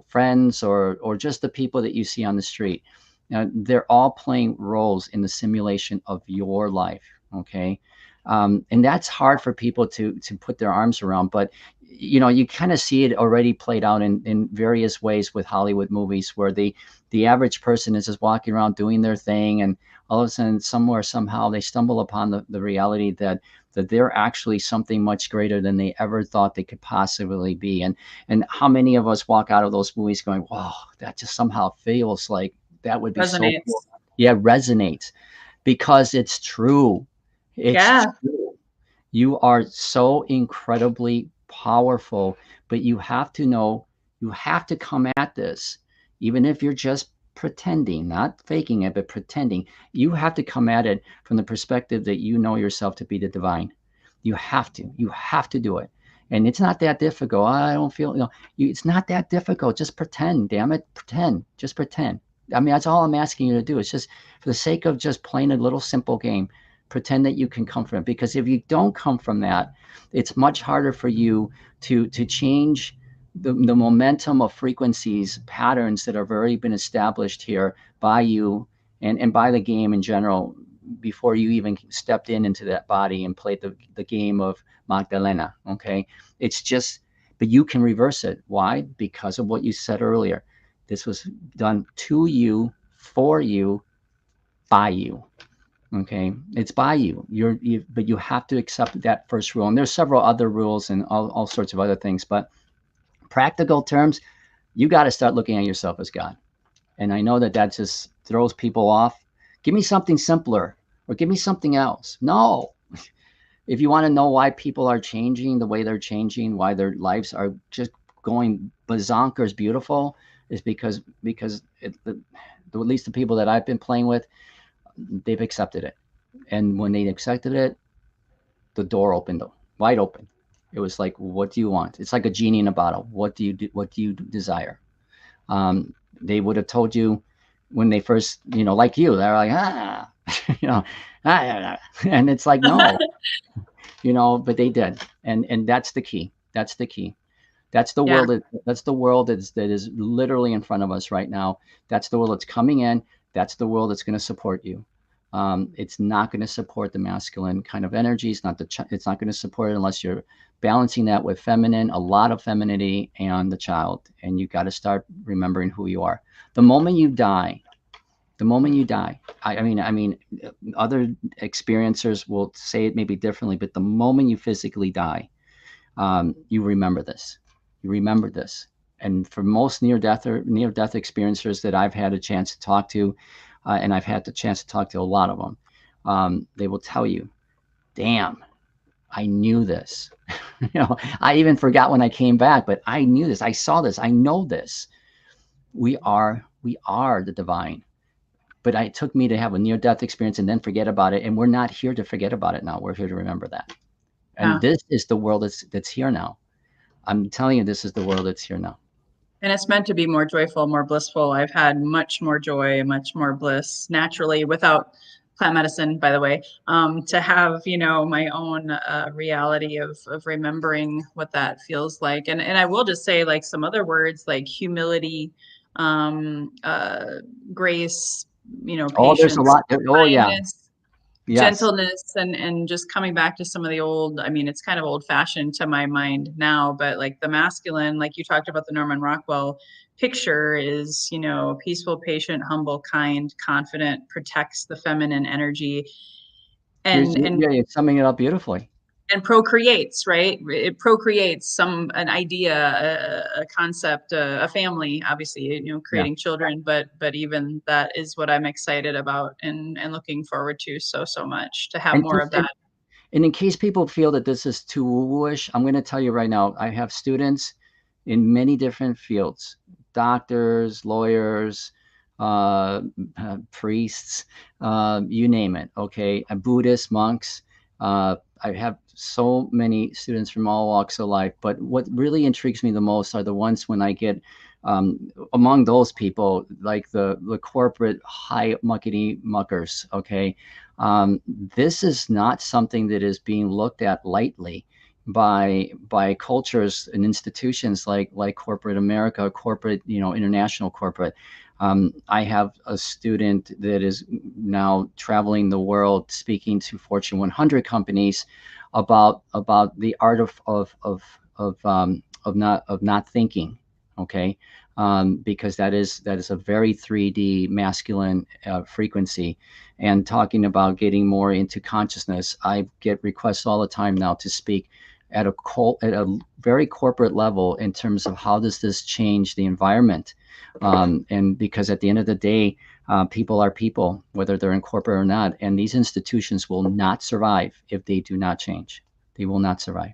friends or just the people that you see on the street. Now, they're all playing roles in the simulation of your life. Okay. And that's hard for people to put their arms around, but you kind of see it already played out in various ways with Hollywood movies, where the average person is just walking around doing their thing, and all of a sudden somehow they stumble upon the reality that they're actually something much greater than they ever thought they could possibly be. And how many of us walk out of those movies going, wow, that just somehow feels like that would be resonates. So cool. Yeah, resonates, because it's true. It's true. You are so incredibly powerful, but you have to know, you have to come at this, even if you're just pretending, not faking it, but pretending. You have to come at it from the perspective that you know yourself to be the divine. You have to do it. And it's not that difficult. I don't feel, it's not that difficult. Just pretend, damn it. Pretend, just pretend. I mean, that's all I'm asking you to do. It's just for the sake of just playing a little simple game, pretend that you can come from it. Because if you don't come from that, it's much harder for you to change the momentum of frequencies, patterns that have already been established here by you and by the game in general before you even stepped into that body and played the game of Magdalena. Okay. It's just, but you can reverse it. Why? Because of what you said earlier. This was done to you, for you, by you. Okay, it's by you. But you have to accept that first rule. And there's several other rules and all sorts of other things. But practical terms, you got to start looking at yourself as God. And I know that that just throws people off. Give me something simpler, or give me something else. No, if you want to know why people are changing the way they're changing, why their lives are just going bazonkers beautiful, is because at least the people that I've been playing with, they've accepted it. And when they accepted it, the door opened wide open. It was like, what do you want? It's like a genie in a bottle. What do you desire? They would have told you when they first, like you, they're like, you know, and it's like, no, but they did. And that's the key. That's the key. That's the Yeah. world. That's the world that is literally in front of us right now. That's the world that's coming in. That's the world that's going to support you. It's not going to support the masculine kind of energy. It's not going to support it unless you're balancing that with feminine, a lot of femininity, and the child. And you got to start remembering who you are. The moment you die, I mean, other experiencers will say it maybe differently, but the moment you physically die, you remember this. You remember this. And for most near-death experiencers that I've had a chance to talk to, and I've had the chance to talk to a lot of them, they will tell you, "Damn, I knew this." I even forgot when I came back, but I knew this. I saw this. I know this. We are the divine. But it took me to have a near-death experience and then forget about it. And we're not here to forget about it now. We're here to remember that. And Yeah. this is the world that's here now. I'm telling you, this is the world that's here now. And it's meant to be more joyful, more blissful. I've had much more joy, much more bliss naturally without plant medicine, by the way, to have, my own reality of remembering what that feels like. And I will just say like some other words like humility, grace, Oh, there's a patience, lot. Oh, yeah. kindness, Yes. gentleness, and just coming back to some of the old, I mean, it's kind of old fashioned to my mind now, but like the masculine, like you talked about the Norman Rockwell picture is, peaceful, patient, humble, kind, confident, protects the feminine energy and and You're summing it up beautifully. and procreates, right? It procreates an idea, a concept, a family, obviously, Yeah. creating children, but even that is what I'm excited about and looking forward to so much to have And more just of that. and in case people feel that this is too woo-ish, I'm going to tell you right now, I have students in many different fields, doctors, lawyers, priests, you name it. Okay. Buddhists, monks. I have so many students from all walks of life. But what really intrigues me the most are the ones when I get among those people, like the corporate high muckety muckers. Okay. This is not something that is being looked at lightly by cultures and institutions like corporate America, corporate, international corporate. I have a student that is now traveling the world, speaking to Fortune 100 companies about the art of not thinking. Okay, because that is a very 3D masculine frequency, and talking about getting more into consciousness. I get requests all the time now to speak at a very corporate level in terms of how does this change the environment, and because at the end of the day, people are people, whether they're in corporate or not, and these institutions will not survive if they do not change. They will not survive.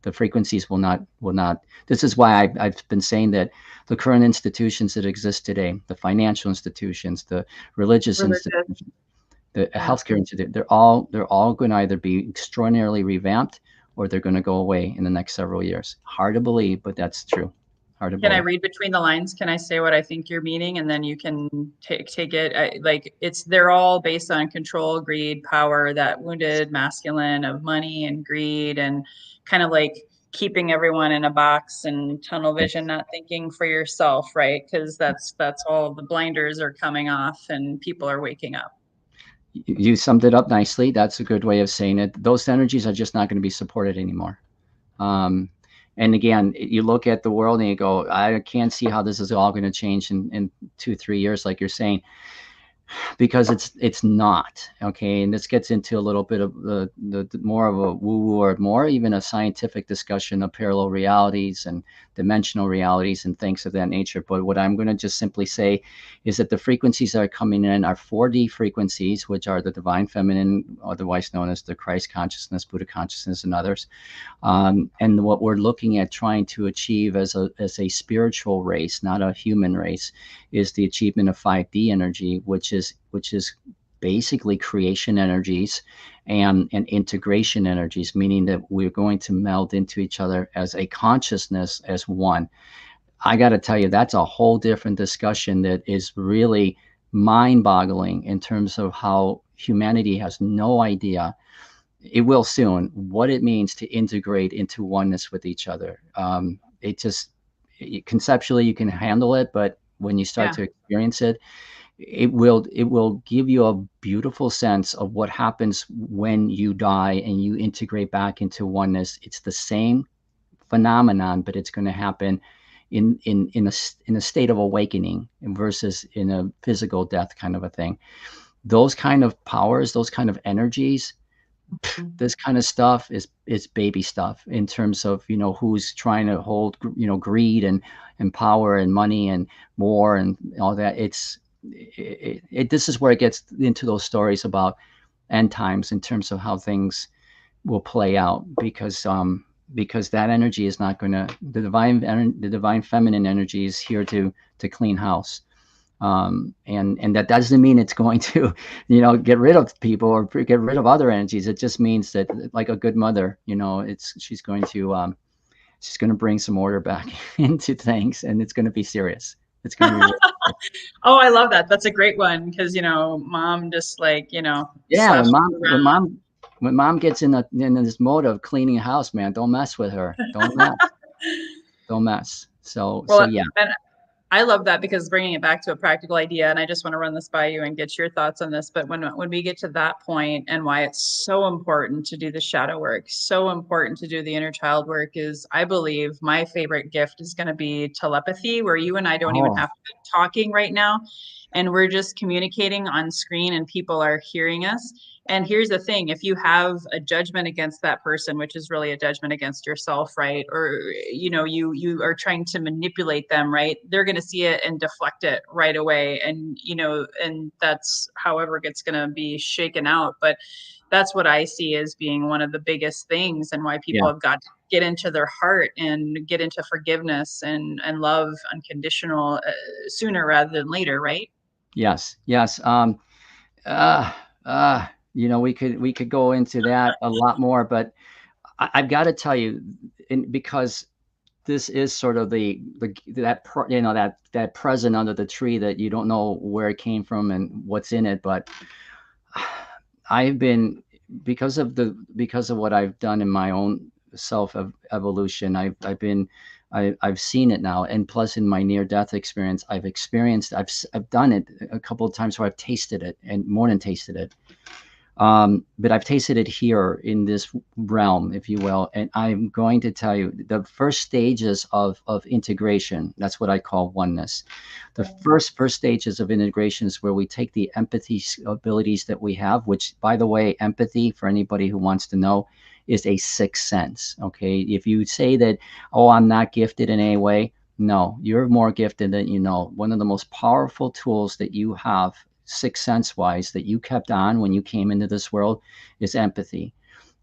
The frequencies will not. This is why I've been saying that the current institutions that exist today, the financial institutions, the religious Religious. institutions, the Yeah. healthcare institute, they're all going to either be extraordinarily revamped or they're going to go away in the next several years. Hard to believe, but that's true. Hard to Can I believe. read between the lines? Can I say what I think you're meaning, and then you can take it? Like they're all based on control, greed, power, that wounded masculine of money and greed, and kind of like keeping everyone in a box and tunnel vision, not thinking for yourself, right? Because that's all the blinders are coming off, and people are waking up. You summed it up nicely. That's a good way of saying it. Those energies are just not going to be supported anymore. Um, and again, you look at the world and you go, I can't see how this is all going to change in 2, 3 years, like you're saying, because it's not okay. And this gets into a little bit of the more of a woo woo or more even a scientific discussion of parallel realities and dimensional realities and things of that nature. But what I'm going to just simply say is that the frequencies that are coming in are 4D frequencies, which are the divine feminine, otherwise known as the Christ consciousness, Buddha consciousness, and others. And what we're looking at trying to achieve as a spiritual race, not a human race, is the achievement of 5D energy, which is basically creation energies and integration energies, meaning that we're going to meld into each other as a consciousness, as one. I got to tell you, that's a whole different discussion that is really mind-boggling in terms of how humanity has no idea, it will soon, what it means to integrate into oneness with each other. It just conceptually you can handle it, but when you start Yeah. to experience it, it will give you a beautiful sense of what happens when you die and you integrate back into oneness. It's the same phenomenon, but it's going to happen in a state of awakening versus in a physical death kind of a thing. Those kind of powers, those kind of energies, this kind of stuff is baby stuff in terms of who's trying to hold greed and power and money and war and all that. This is where it gets into those stories about end times in terms of how things will play out, because that energy is not going to, the divine feminine energy is here to clean house. And that doesn't mean it's going to, get rid of people or get rid of other energies. It just means that, like a good mother, she's going to bring some order back into things, and it's going to be serious. It's going to be. Oh, I love that. That's a great one because mom just Yeah, slaps when me mom when around. mom when mom gets in this mode of cleaning a house, man, don't mess with her. Don't mess. Don't mess. So Well, yeah. and I love that because bringing it back to a practical idea, and I just want to run this by you and get your thoughts on this. But when we get to that point, and why it's so important to do the shadow work, so important to do the inner child work, is I believe my favorite gift is going to be telepathy, where you and I don't even Oh, have to be talking right now, and we're just communicating on screen, and people are hearing us. And here's the thing, if you have a judgment against that person, which is really a judgment against yourself, right? Or, you are trying to manipulate them, right? They're going to see it and deflect it right away. And that's however it's going to be shaken out. But that's what I see as being one of the biggest things, and why people yeah. have got to get into their heart and get into forgiveness and love unconditional sooner rather than later, right? Yes. Yes. Uh, uh, we could go into that a lot more, but I've got to tell you, because this is sort of that present under the tree that you don't know where it came from and what's in it. But I've been, because of what I've done in my own self evolution, I've seen it now, and plus in my near death experience, I've done it a couple of times where I've tasted it, and more than tasted it. But I've tasted it here in this realm, if you will. And I'm going to tell you the first stages of integration. That's what I call oneness. The first stages of integration is where we take the empathy abilities that we have, which, by the way, empathy, for anybody who wants to know, is a sixth sense. Okay. If you say that, oh, I'm not gifted in any way, no, you're more gifted than you know. One of the most powerful tools that you have, sixth sense wise, that you kept on when you came into this world, is empathy.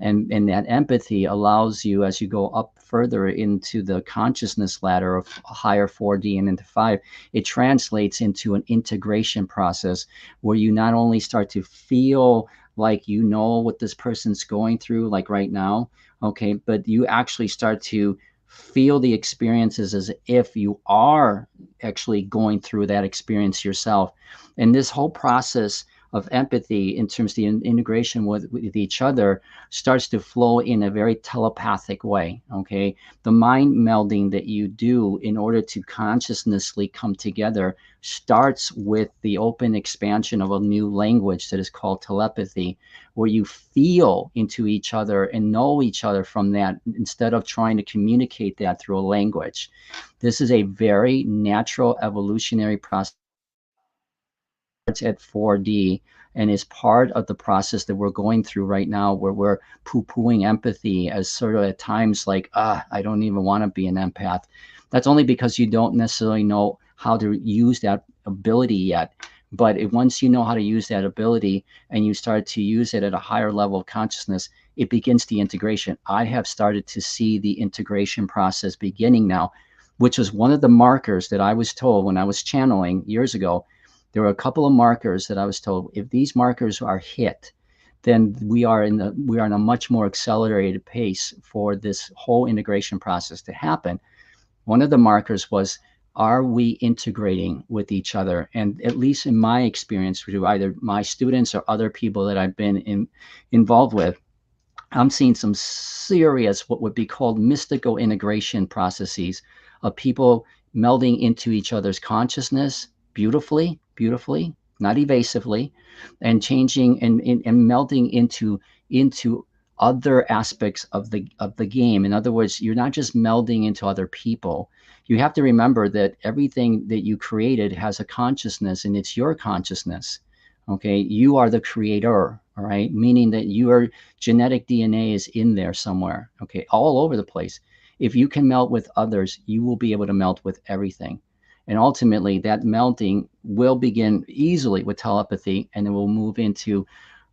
And that empathy allows you, as you go up further into the consciousness ladder of higher 4D and into 5, it translates into an integration process where you not only start to feel like you know what this person's going through, like right now, okay, but you actually start to feel the experiences as if you are actually going through that experience yourself. And this whole process of empathy in terms of the integration with each other starts to flow in a very telepathic way. Okay, the mind melding that you do in order to consciously come together starts with the open expansion of a new language that is called telepathy, where you feel into each other and know each other from that instead of trying to communicate that through a language. This is a very natural evolutionary process at 4D and is part of the process that we're going through right now, where we're poo-pooing empathy as sort of at times like, I don't even want to be an empath. That's only because you don't necessarily know how to use that ability yet. But once you know how to use that ability and you start to use it at a higher level of consciousness, it begins the integration. I have started to see the integration process beginning now, which was one of the markers that I was told when I was channeling years ago. There were a couple of markers that I was told, if these markers are hit, then we are in a much more accelerated pace for this whole integration process to happen. One of the markers was, are we integrating with each other? And at least in my experience, through either my students or other people that I've been involved with, I'm seeing some serious, what would be called mystical integration processes of people melding into each other's consciousness beautifully, not evasively, and changing and melding into other aspects of the game. In other words, you're not just melding into other people. You have to remember that everything that you created has a consciousness, and it's your consciousness. Okay, you are the creator. All right, meaning that your genetic DNA is in there somewhere. Okay, all over the place. If you can melt with others, you will be able to melt with everything. And ultimately, that melting will begin easily with telepathy, and it will move into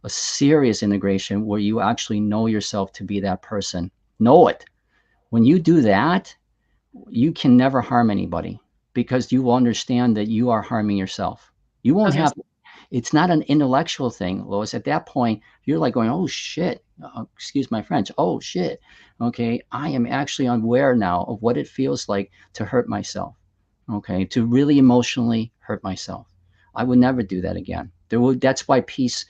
a serious integration where you actually know yourself to be that person. Know it. When you do that, you can never harm anybody because you will understand that you are harming yourself. You I won't was gonna have, it's not an intellectual thing, Lois. At that point, you're like going, oh shit, excuse my French, oh shit. Okay, I am actually aware now of what it feels like to hurt myself. Okay, to really emotionally hurt myself. I would never do that again. That's why peace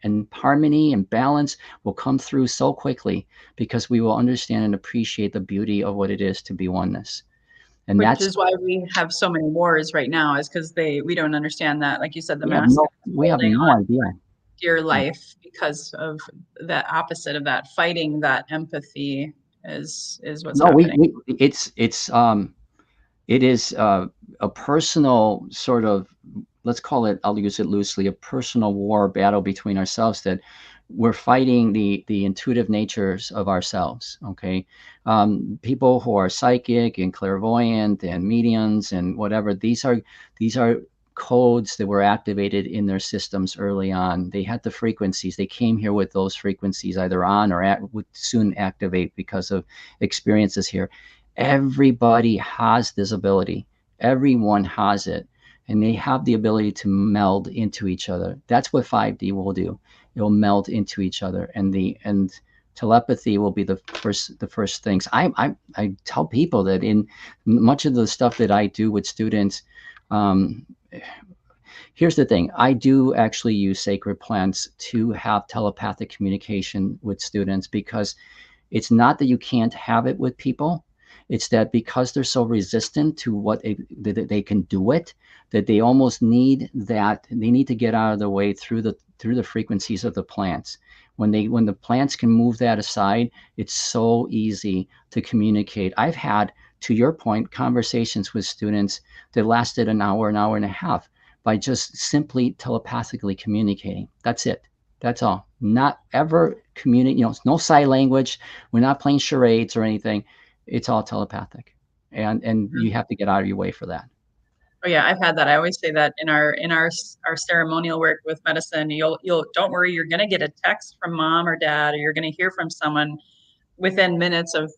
and harmony and balance will come through so quickly, because we will understand and appreciate the beauty of what it is to be oneness. And which that's, is why we have so many wars right now, is because we don't understand that, like you said, the masculine is we have holding no on idea. dear life because of that opposite of that, fighting that empathy is what's No, happening. it is a personal sort of, let's call it, I'll use it loosely, a personal war battle between ourselves, that we're fighting the intuitive natures of ourselves. Okay, people who are psychic and clairvoyant and mediums and whatever, these are codes that were activated in their systems early on. They had the frequencies. They came here with those frequencies either on or would soon activate because of experiences here. Everybody has this ability. Everyone has it, and they have the ability to meld into each other. That's what 5D will do. It'll meld into each other, and telepathy will be the first things. I tell people that in much of the stuff that I do with students, um, here's the thing. I do actually use sacred plants to have telepathic communication with students, because it's not that you can't have it with people. It's that because they're so resistant to what they can do it, that they almost need that. They need to get out of the way through the frequencies of the plants. When the plants can move that aside, it's so easy to communicate. I've had, to your point, conversations with students that lasted an hour and a half, by just simply telepathically communicating. That's it. That's all. Not ever communicate, no sign language. We're not playing charades or anything. It's all telepathic. And you have to get out of your way for that. Oh yeah, I've had that. I always say that in our ceremonial work with medicine, you'll don't worry, you're going to get a text from mom or dad, or you're going to hear from someone within minutes of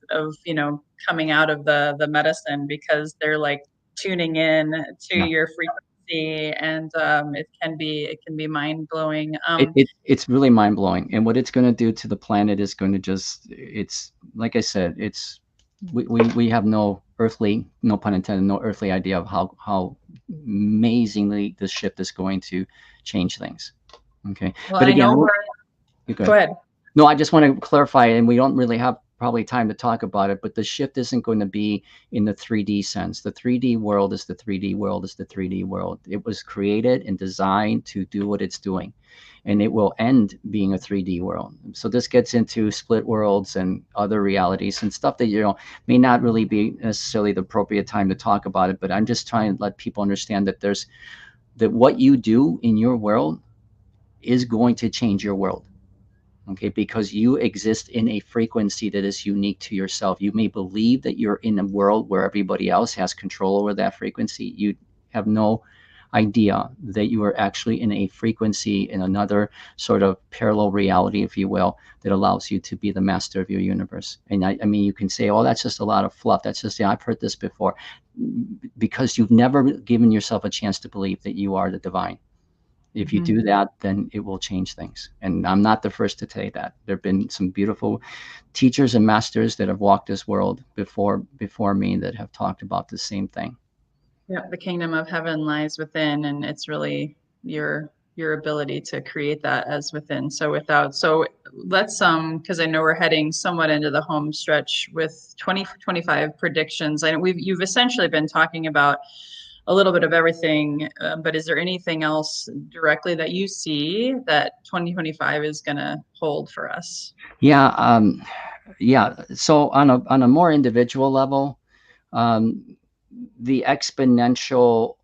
coming out of the medicine, because they're like tuning in to Yeah. your frequency, and it can be mind blowing. It's really mind blowing, and what it's going to do to the planet is going to just, it's like I said, it's we have no earthly, no pun intended, no earthly idea of how amazingly this shift is going to change things. Okay, Well, but I know again, we're. you're Go good. ahead. No, I just want to clarify, and we don't really have probably time to talk about it, but the shift isn't going to be in the 3D sense. The 3D world is the 3D world is the 3D world. It was created and designed to do what it's doing, and it will end being a 3D world. So this gets into split worlds and other realities and stuff that, may not really be necessarily the appropriate time to talk about it, but I'm just trying to let people understand that that what you do in your world is going to change your world. Okay, because you exist in a frequency that is unique to yourself. You may believe that you're in a world where everybody else has control over that frequency. You have no idea that you are actually in a frequency in another sort of parallel reality, if you will, that allows you to be the master of your universe. And I mean, you can say, oh, that's just a lot of fluff. That's just, yeah, I've heard this before, because you've never given yourself a chance to believe that you are the divine. If you Mhm. do that, then it will change things. And I'm not the first to say that. There have been some beautiful teachers and masters that have walked this world before me that have talked about the same thing. Yeah, the kingdom of heaven lies within, and it's really your ability to create that as within. So let's because I know we're heading somewhat into the home stretch with 2025 predictions. I know you've essentially been talking about a little bit of everything, but is there anything else directly that you see that 2025 is going to hold for us? Yeah, yeah. So on a more individual level, um, the exponential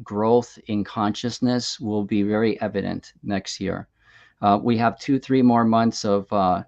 growth in consciousness will be very evident next year. We have 2, 3 more months of what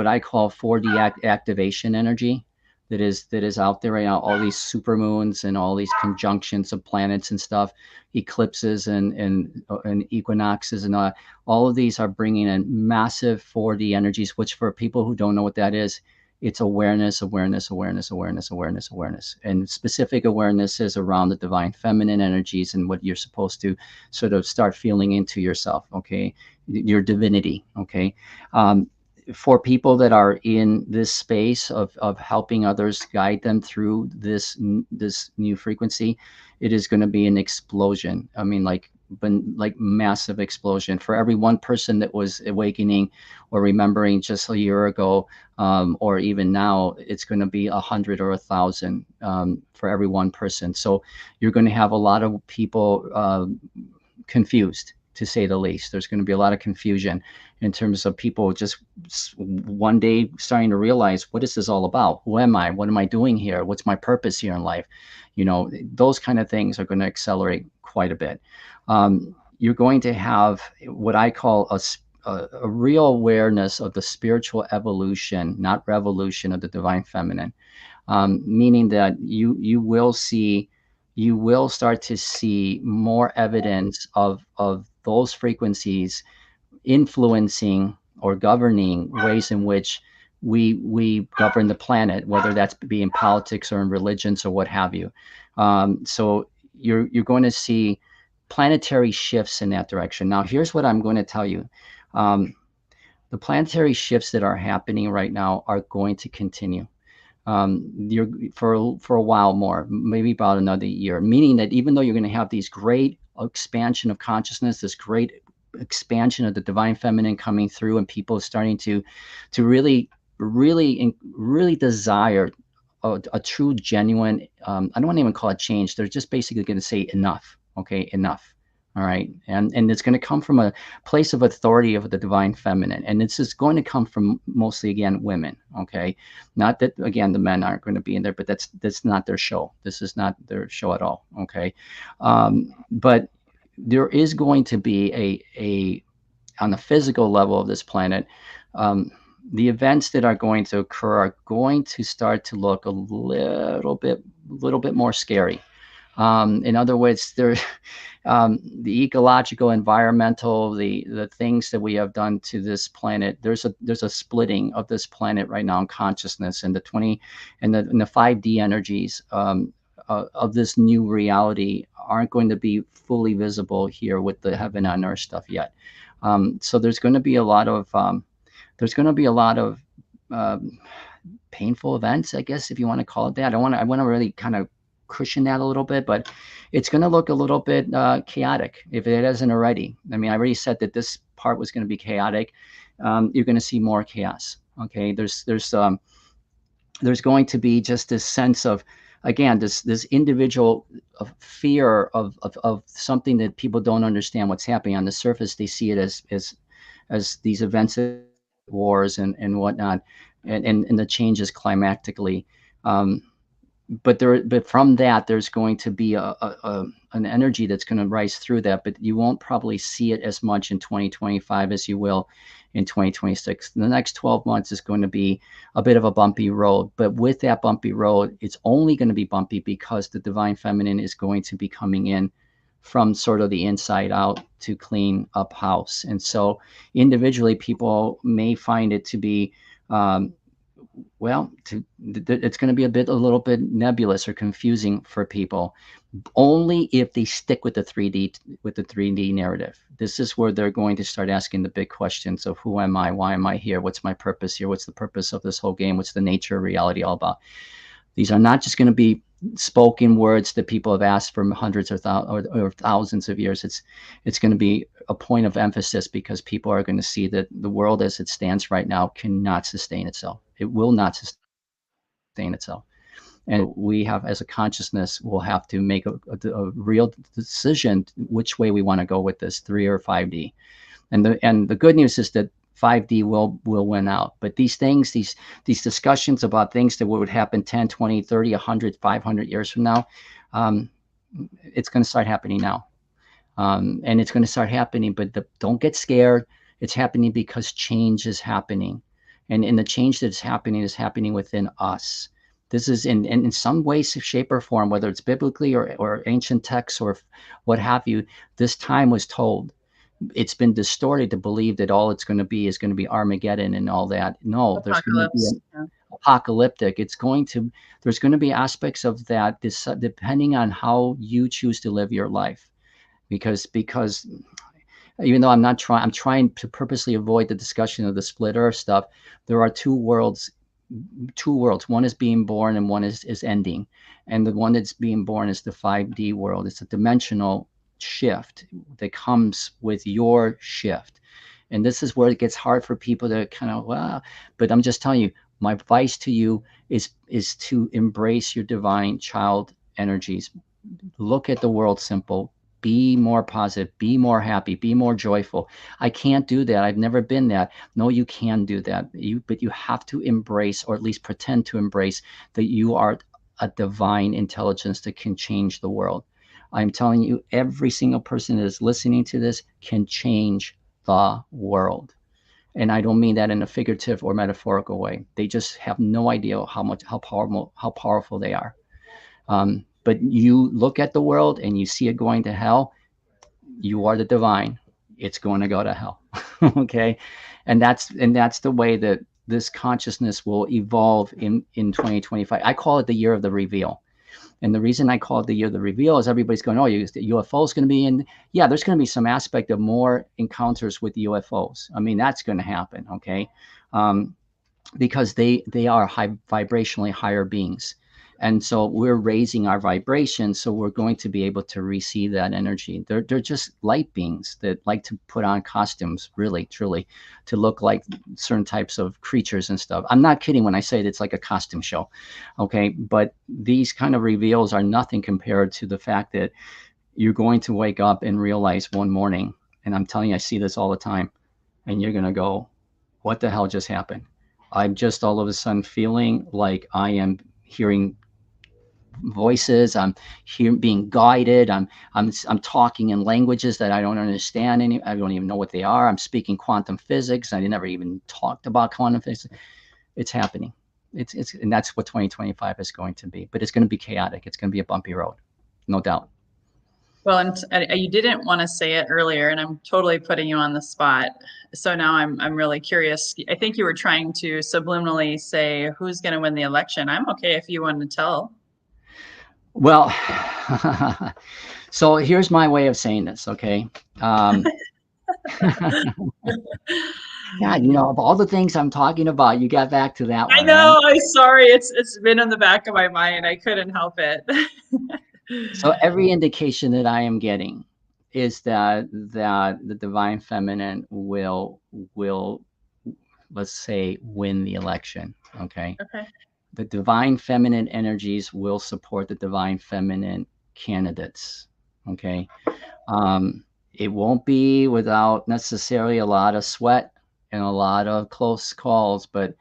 I call 4D activation energy that is out there right now. All these super moons and all these conjunctions of planets and stuff, eclipses and equinoxes and all of these are bringing in massive 4D energies. Which, for people who don't know what that is, it's awareness, awareness, awareness, awareness, awareness, awareness, and specific awareness is around the divine feminine energies and what you're supposed to sort of start feeling into yourself. Okay, your divinity. Okay. um, for people that are in this space of helping others, guide them through this new frequency, it is going to be an explosion. I mean, like massive explosion. For every one person that was awakening or remembering just a year ago, or even now, it's going to be 100 or 1,000, for every one person. So you're going to have a lot of people confused, to say the least. There's going to be a lot of confusion in terms of people just one day starting to realize, what is this all about? Who am I? What am I doing here? What's my purpose here in life? Those kind of things are going to accelerate quite a bit. You're going to have what I call a real awareness of the spiritual evolution, not revolution, of the divine feminine. Meaning that you will start to see more evidence of those frequencies influencing or governing ways in which we govern the planet, whether that's be in politics or in religions or what have you. So you're going to see planetary shifts in that direction. Now, here's what I'm going to tell you. Um, the planetary shifts that are happening right now are going to continue, you're for a while more, maybe about another year. Meaning that even though you're going to have these great expansion of consciousness, this great expansion of the divine feminine coming through, and people starting to really desire a true, genuine. I don't want to even call it change. They're just basically going to say enough. Okay, enough. All right, and it's going to come from a place of authority of the divine feminine, and this is going to come from mostly, again, women. Okay, not that, again, the men aren't going to be in there, but that's not their show. This is not their show at all. Okay, but there is going to be a on the physical level of this planet. Um, the events that are going to occur are going to start to look a little bit more scary. In other words, the ecological, environmental, the things that we have done to this planet. There's a splitting of this planet right now in consciousness, and the 5D energies of this new reality aren't going to be fully visible here with the heaven on earth stuff yet. So there's going to be a lot of um, painful events, I guess, if you want to call it that. I want to really kind of cushion that a little bit, but it's going to look a little bit chaotic if it isn't already. I mean, I already said that this part was going to be chaotic. You're going to see more chaos. Okay, there's going to be just this sense of, again, this individual of fear of something that people don't understand what's happening on the surface. They see it as these events, wars and whatnot, and the changes climactically. Um, but from that, there's going to be an energy that's going to rise through that, but you won't probably see it as much in 2025 as you will in 2026. The next 12 months is going to be a bit of a bumpy road, but with that bumpy road, it's only going to be bumpy because the divine feminine is going to be coming in from sort of the inside out to clean up house. And so individually, people may find it to be it's going to be a little bit nebulous or confusing for people, only if they stick with the 3D narrative. This is where they're going to start asking the big questions of who am I, why am I here, what's my purpose here, what's the purpose of this whole game, what's the nature of reality all about. These are not just going to be spoken words that people have asked for hundreds or thousands of years. It's going to be a point of emphasis because people are going to see that the world as it stands right now cannot sustain itself. It will not sustain itself. And we have, as a consciousness, will have to make a real decision which way we want to go with this, 3 or 5D. And the good news is that 5D will win out. But these things, these discussions about things that would happen 10, 20, 30, 100, 500 years from now, it's going to start happening now. And it's going to start happening, but don't get scared. It's happening because change is happening. And the change that's happening is happening within us. This is in some way, shape, or form, whether it's biblically or ancient texts or what have you, this time was told. It's been distorted to believe that all it's going to be is going to be Armageddon and all that. No, there's going to be apocalyptic. There's going to be aspects of that, depending on how you choose to live your life. Because even though I'm trying to purposely avoid the discussion of the split earth stuff. There are two worlds. One is being born and one is ending. And the one that's being born is the 5D world. It's a dimensional shift that comes with your shift. And this is where it gets hard for people to kind of, but I'm just telling you, my advice to you is to embrace your divine child energies. Look at the world simple. Be more positive, be more happy, be more joyful. I can't do that. I've never been that. No, you can do that. But you have to embrace, or at least pretend to embrace, that you are a divine intelligence that can change the world. I'm telling you, every single person that is listening to this can change the world. And I don't mean that in a figurative or metaphorical way. They just have no idea how powerful they are. But you look at the world and you see it going to hell, you are the divine. It's going to go to hell. Okay. And that's the way that this consciousness will evolve in 2025. I call it the year of the reveal. And the reason I call it the year of the reveal is everybody's going, oh, the UFO is going to be in. Yeah, there's going to be some aspect of more encounters with UFOs. I mean, that's going to happen. Okay. Because they are vibrationally higher beings. And so we're raising our vibration, so we're going to be able to receive that energy. They're just light beings that like to put on costumes, really, truly, to look like certain types of creatures and stuff. I'm not kidding when I say it's like a costume show, okay? But these kind of reveals are nothing compared to the fact that you're going to wake up and realize one morning, and I'm telling you, I see this all the time, and you're going to go, what the hell just happened? I'm just all of a sudden feeling like I am hearing voices. I'm here being guided. I'm talking in languages that I don't understand I don't even know what they are. I'm speaking quantum physics. I never even talked about quantum physics. It's happening. And that's what 2025 is going to be. But it's going to be chaotic. It's going to be a bumpy road. no doubt. Well, and you didn't want to say it earlier, and I'm totally putting you on the spot. So now I'm really curious. I think you were trying to subliminally say who's going to win the election. I'm okay if you want to tell. Well, so here's my way of saying this, okay? God, of all the things I'm talking about, you got back to that I one, right? know. I'm sorry. It's been in the back of my mind. I couldn't help it. So every indication that I am getting is that the divine feminine will let's say win the election. Okay. Okay. The divine feminine energies will support the divine feminine candidates. Okay. It won't be without necessarily a lot of sweat and a lot of close calls, but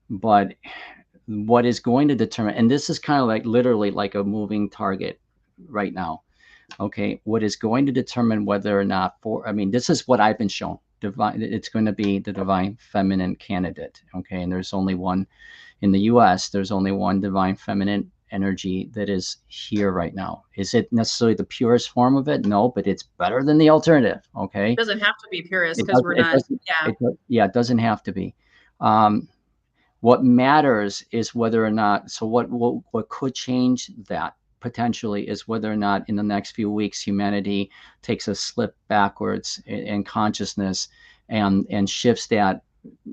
what is going to determine, and this is kind of like literally like a moving target right now. Okay, what is going to determine whether or not this is what I've been shown. It's going to be the divine feminine candidate. Okay, and there's only one in the U.S. There's only one divine feminine energy that is here right now. Is it necessarily the purest form of it? No, but it's better than the alternative. Okay, It doesn't have to be purist because we're not. Yeah, it doesn't have to be. What matters is whether or not. So what could change that potentially is whether or not in the next few weeks humanity takes a slip backwards in consciousness and shifts that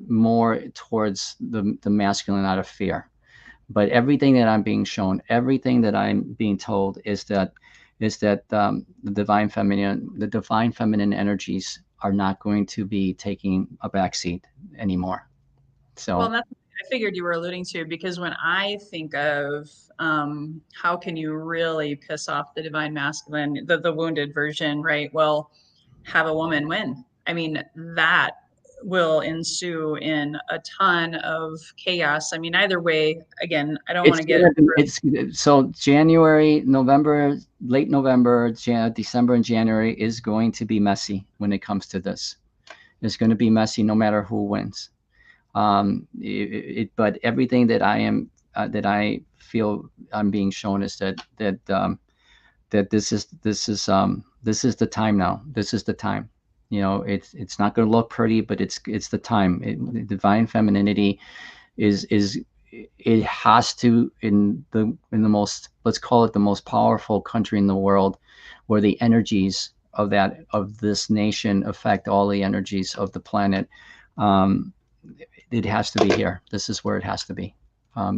more towards the masculine out of fear. But everything that I'm being shown, everything that I'm being told is that the divine feminine energies are not going to be taking a backseat anymore. So Well, that's I figured you were alluding to, because when I think of how can you really piss off the divine masculine, the wounded version, right? Well, have a woman win. I mean, that will ensue in a ton of chaos. I mean, either way, again, I don't want to get so January, November, late November, December, and January is going to be messy when it comes to this. It's going to be messy no matter who wins. But everything that I feel I'm being shown is that this is the time now. This is the time. It's not going to look pretty, but it's the time. Divine femininity it has to in the most, let's call it the most powerful country in the world, where the energies of this nation affect all the energies of the planet. It has to be here. This is where it has to be.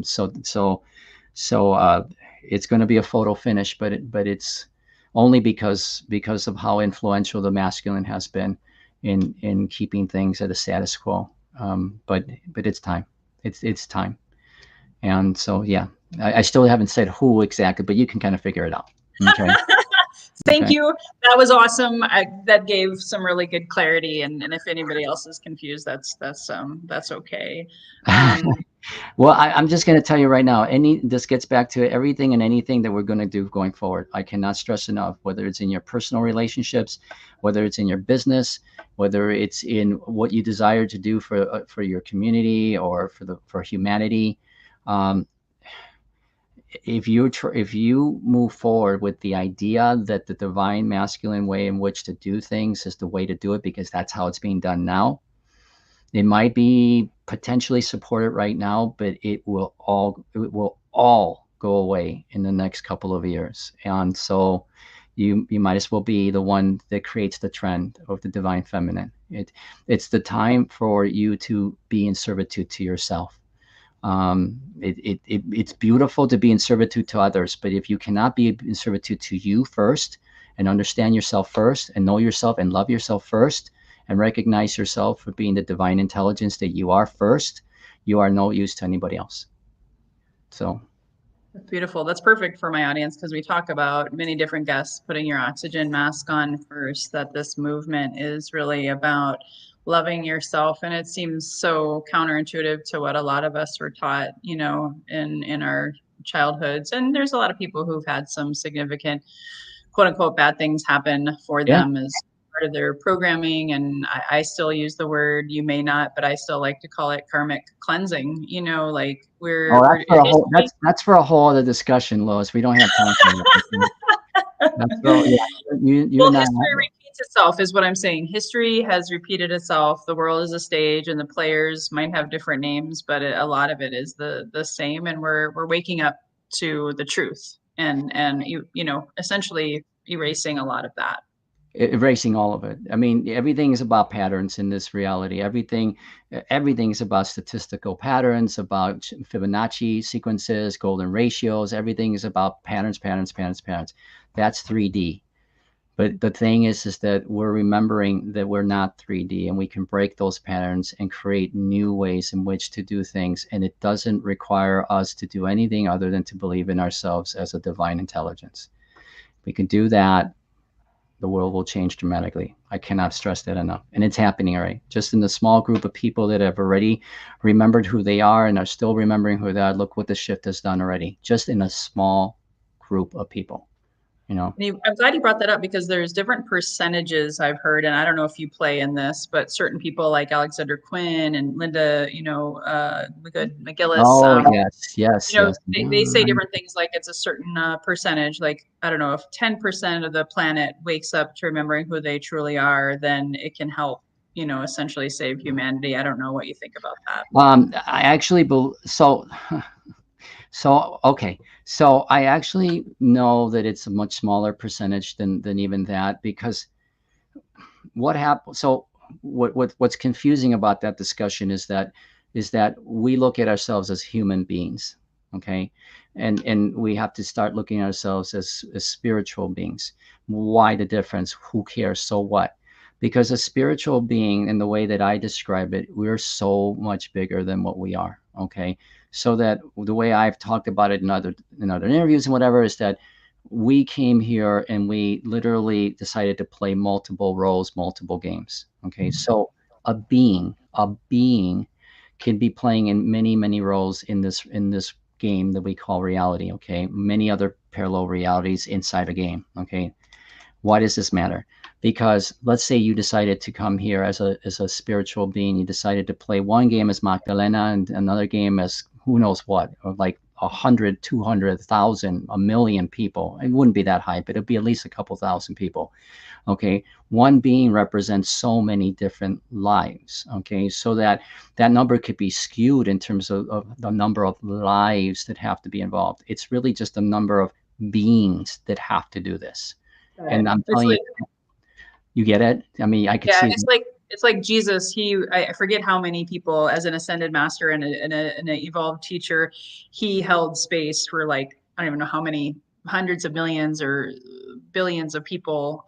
So it's going to be a photo finish, but it's only because of how influential the masculine has been in keeping things at a status quo. But it's time. It's time. And so, yeah, I still haven't said who exactly, but you can kind of figure it out. Okay. Thank you. That was awesome. That gave some really good clarity. And if anybody else is confused, that's okay. Well, I'm just going to tell you right now, this gets back to everything and anything that we're going to do going forward. I cannot stress enough, whether it's in your personal relationships, whether it's in your business, whether it's in what you desire to do for your community or for humanity. If you move forward with the idea that the divine masculine way in which to do things is the way to do it, because that's how it's being done now, it might be potentially supported right now, but it will all go away in the next couple of years. And so you might as well be the one that creates the trend of the divine feminine. It's the time for you to be in servitude to yourself. It's beautiful to be in servitude to others, but if you cannot be in servitude to you first, and understand yourself first, and know yourself and love yourself first, and recognize yourself for being the divine intelligence that you are first, you are no use to anybody else. So that's beautiful. That's perfect for my audience, because we talk about many different guests putting your oxygen mask on first, that this movement is really about loving yourself. And it seems so counterintuitive to what a lot of us were taught, in our childhoods. And there's a lot of people who've had some significant, quote unquote, bad things happen for them as part of their programming. And I still use the word, you may not, but I still like to call it karmic cleansing. Like that's for a whole other discussion, Lois. We don't have time for that. That's so, yeah, you Well, and I, history repeats itself, is what I'm saying. History has repeated itself. The world is a stage, and the players might have different names, but a lot of it is the same. And we're waking up to the truth, and you know, essentially erasing a lot of that. erasing all of it. I mean, everything is about patterns in this reality. Everything is about statistical patterns, about Fibonacci sequences, golden ratios. Everything is about patterns, patterns, patterns, patterns. That's 3D. But the thing is that we're remembering that we're not 3D, and we can break those patterns and create new ways in which to do things. And it doesn't require us to do anything other than to believe in ourselves as a divine intelligence. We can do that, the world will change dramatically. I cannot stress that enough. And it's happening already. Just in the small group of people that have already remembered who they are and are still remembering who they are, look what the shift has done already. Just in a small group of people, you know. I'm glad you brought that up because there's different percentages I've heard, and I don't know if you play in this, but certain people like Alexander Quinn and Linda, you know, good McGillis, Oh, yes, yes, you know, yes. they say different things like it's a certain percentage, like, I don't know, if 10% of the planet wakes up to remembering who they truly are, then it can help, you know, essentially save humanity. I don't know what you think about that. I actually so okay. So I actually know that it's a much smaller percentage than even that, because what happens, so what's confusing about that discussion is that we look at ourselves as human beings, okay, and we have to start looking at ourselves as spiritual beings. Why the difference? Who cares? So what? Because a spiritual being, in the way that I describe it, we're so much bigger than what we are, okay. So that the way I've talked about it in other interviews and whatever is that we came here and we literally decided to play multiple roles, multiple games. Okay. So a being can be playing in many, many roles in this game that we call reality. Okay. Many other parallel realities inside a game. Okay. Why does this matter? Because let's say you decided to come here as a spiritual being. You decided to play one game as Magdalena and another game as who knows what, or like 100, 200,000, a million people. It wouldn't be that high, but it'd be at least a couple thousand people. Okay. One being represents so many different lives. Okay. So that that number could be skewed in terms of the number of lives that have to be involved. It's really just a number of beings that have to do this. And I'm It's telling you, like, you get it? I mean, I could yeah, see. it's like Jesus. I forget how many people, as an ascended master and an evolved teacher, he held space for, like, I don't even know how many hundreds of millions or billions of people,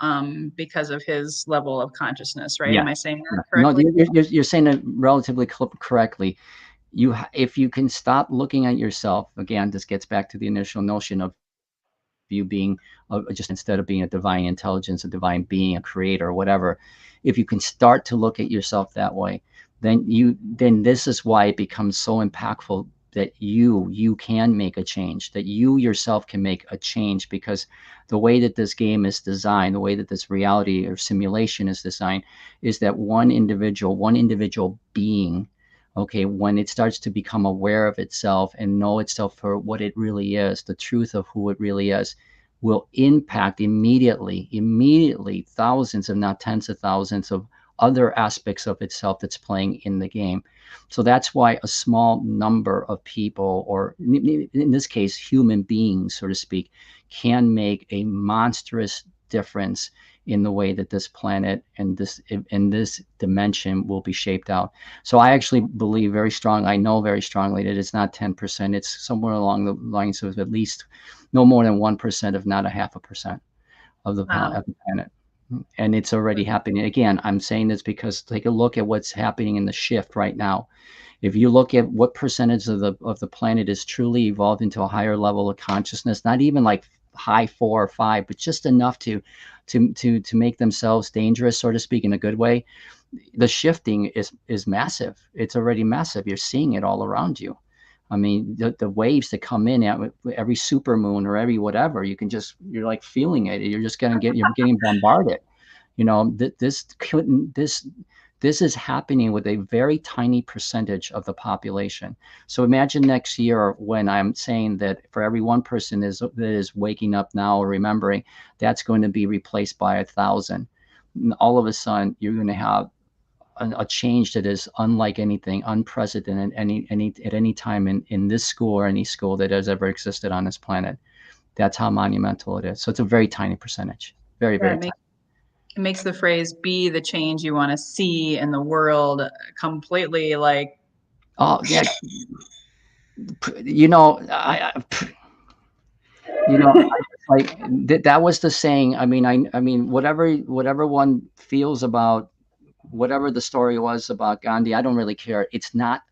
because of his level of consciousness. Right? Yeah. Am I saying Yeah. that No, correctly? you're saying it relatively correctly. If you can stop looking at yourself again, this gets back to the initial notion of you being just, instead of being a divine intelligence, a divine being, a creator, or whatever. If you can start to look at yourself that way, then this is why it becomes so impactful that you can make a change, that you yourself can make a change, because the way that this game is designed, the way that this reality or simulation is designed, is that one individual being, okay, when it starts to become aware of itself and know itself for what it really is, the truth of who it really is, will impact immediately thousands, if not tens of thousands, of other aspects of itself that's playing in the game. So that's why a small number of people, or in this case, human beings, so to speak, can make a monstrous difference in the way that this planet and this in this dimension will be shaped out. So I actually believe very strong. I know very strongly that it's not 10%. It's somewhere along the lines of at least no more than 1%, if not a half a percent Wow. of the planet. And it's already happening. Again, I'm saying this because take a look at what's happening in the shift right now. If you look at what percentage of the planet is truly evolved into a higher level of consciousness, not even like high 4 or 5, but just enough to make themselves dangerous, so to speak, in a good way, the shifting is massive. It's already massive. You're seeing it all around you. I mean, the waves that come in at every supermoon or every whatever, you're like feeling it. You're getting bombarded. You know, this couldn't, This is happening with a very tiny percentage of the population. So imagine next year when I'm saying that for every one person that is waking up now or remembering, that's going to be replaced by 1,000. All of a sudden, you're going to have a change that is unlike anything, unprecedented at any time in this school or any school that has ever existed on this planet. That's how monumental it is. So it's a very tiny percentage. Very, Yeah, very tiny. it makes the phrase "be the change you want to see in the world" completely like. Oh yeah, you know, like that was the saying. I mean, whatever one feels about whatever the story was about Gandhi, I don't really care. It's not